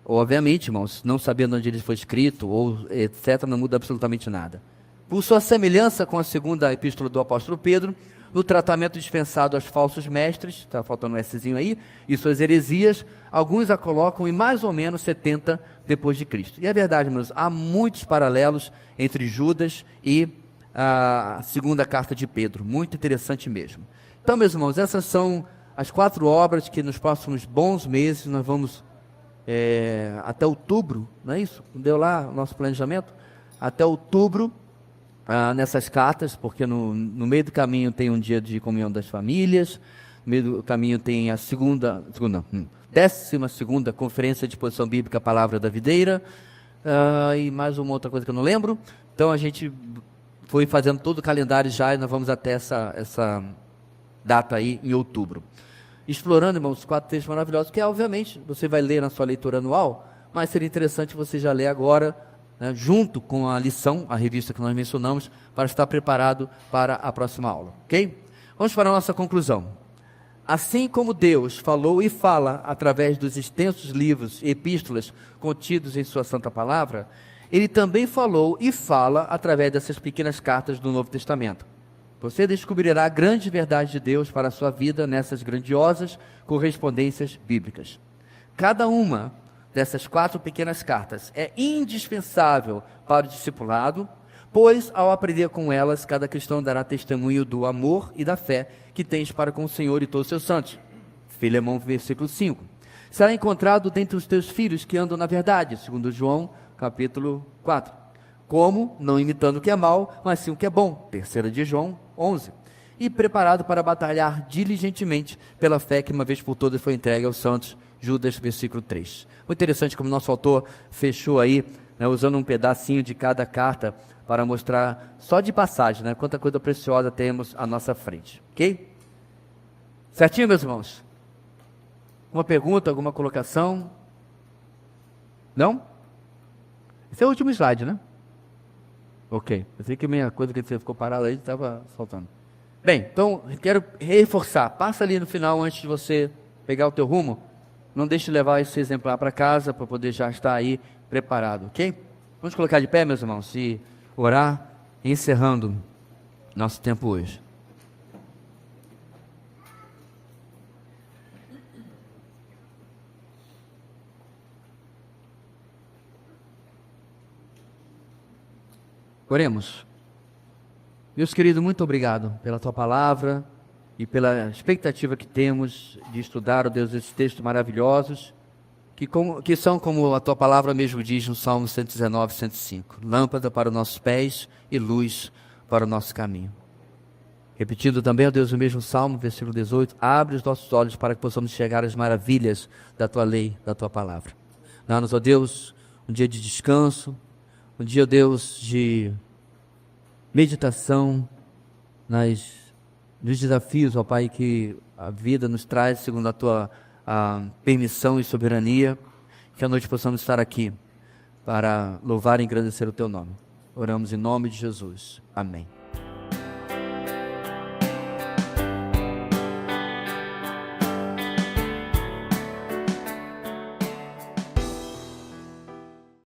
Obviamente, irmãos, não sabendo onde ele foi escrito, ou etc., não muda absolutamente nada. Por sua semelhança com a segunda epístola do apóstolo Pedro, no tratamento dispensado aos falsos mestres, está faltando um Szinho aí, e suas heresias, alguns a colocam em mais ou menos 70 depois de Cristo. E é verdade, meus, há muitos paralelos entre Judas e a segunda carta de Pedro, muito interessante mesmo. Então, meus irmãos, essas são as 4 obras que nos próximos bons meses nós vamos até outubro, não é isso? Deu lá o nosso planejamento? Até outubro, nessas cartas, porque no meio do caminho tem um dia de comunhão das famílias, no meio do caminho tem a 12ª Conferência de Exposição Bíblica Palavra da Videira, e mais uma outra coisa que eu não lembro. Então a gente foi fazendo todo o calendário já, e nós vamos até essa data aí em outubro. Explorando, irmãos, 4 textos maravilhosos, que obviamente você vai ler na sua leitura anual, mas seria interessante você já ler agora, né, junto com a lição, a revista que nós mencionamos, para estar preparado para a próxima aula, ok? Vamos para a nossa conclusão. Assim como Deus falou e fala através dos extensos livros e epístolas contidos em sua santa palavra, Ele também falou e fala através dessas pequenas cartas do Novo Testamento. Você descobrirá a grande verdade de Deus para a sua vida nessas grandiosas correspondências bíblicas. Cada uma dessas 4 pequenas cartas é indispensável para o discipulado, pois ao aprender com elas, cada cristão dará testemunho do amor e da fé que tens para com o Senhor e todos os seus santos. Filemão, versículo 5. Será encontrado dentre os teus filhos que andam na verdade, segundo João, capítulo 4. Como, não imitando o que é mal, mas sim o que é bom, 3 de João 11, e preparado para batalhar diligentemente pela fé que uma vez por todas foi entregue aos santos, Judas, versículo 3. Muito interessante como o nosso autor fechou aí, né, usando um pedacinho de cada carta, para mostrar, só de passagem, né, quanta coisa preciosa temos à nossa frente, ok? Certinho, meus irmãos? Uma pergunta, alguma colocação? Não? Esse é o último slide, né? Ok, eu sei que a minha coisa que você ficou parado aí estava faltando. Bem, então quero reforçar, passa ali no final antes de você pegar o teu rumo, não deixe de levar esse exemplar para casa para poder já estar aí preparado, ok? Vamos colocar de pé, meus irmãos, e orar, encerrando nosso tempo hoje. Oremos. Deus querido, muito obrigado pela tua palavra e pela expectativa que temos de estudar, ó Deus, esses textos maravilhosos, que são como a tua palavra mesmo diz no Salmo 119, 105, lâmpada para os nossos pés e luz para o nosso caminho. Repetindo também, ó Deus, o mesmo Salmo, versículo 18, abre os nossos olhos para que possamos chegar às maravilhas da tua lei, da tua palavra. Dá-nos, ó Deus, um dia de descanso, um dia, ó Deus, de meditação nos desafios, ó Pai, que a vida nos traz segundo a tua permissão e soberania, que à noite possamos estar aqui para louvar e engrandecer o teu nome. Oramos em nome de Jesus. Amém.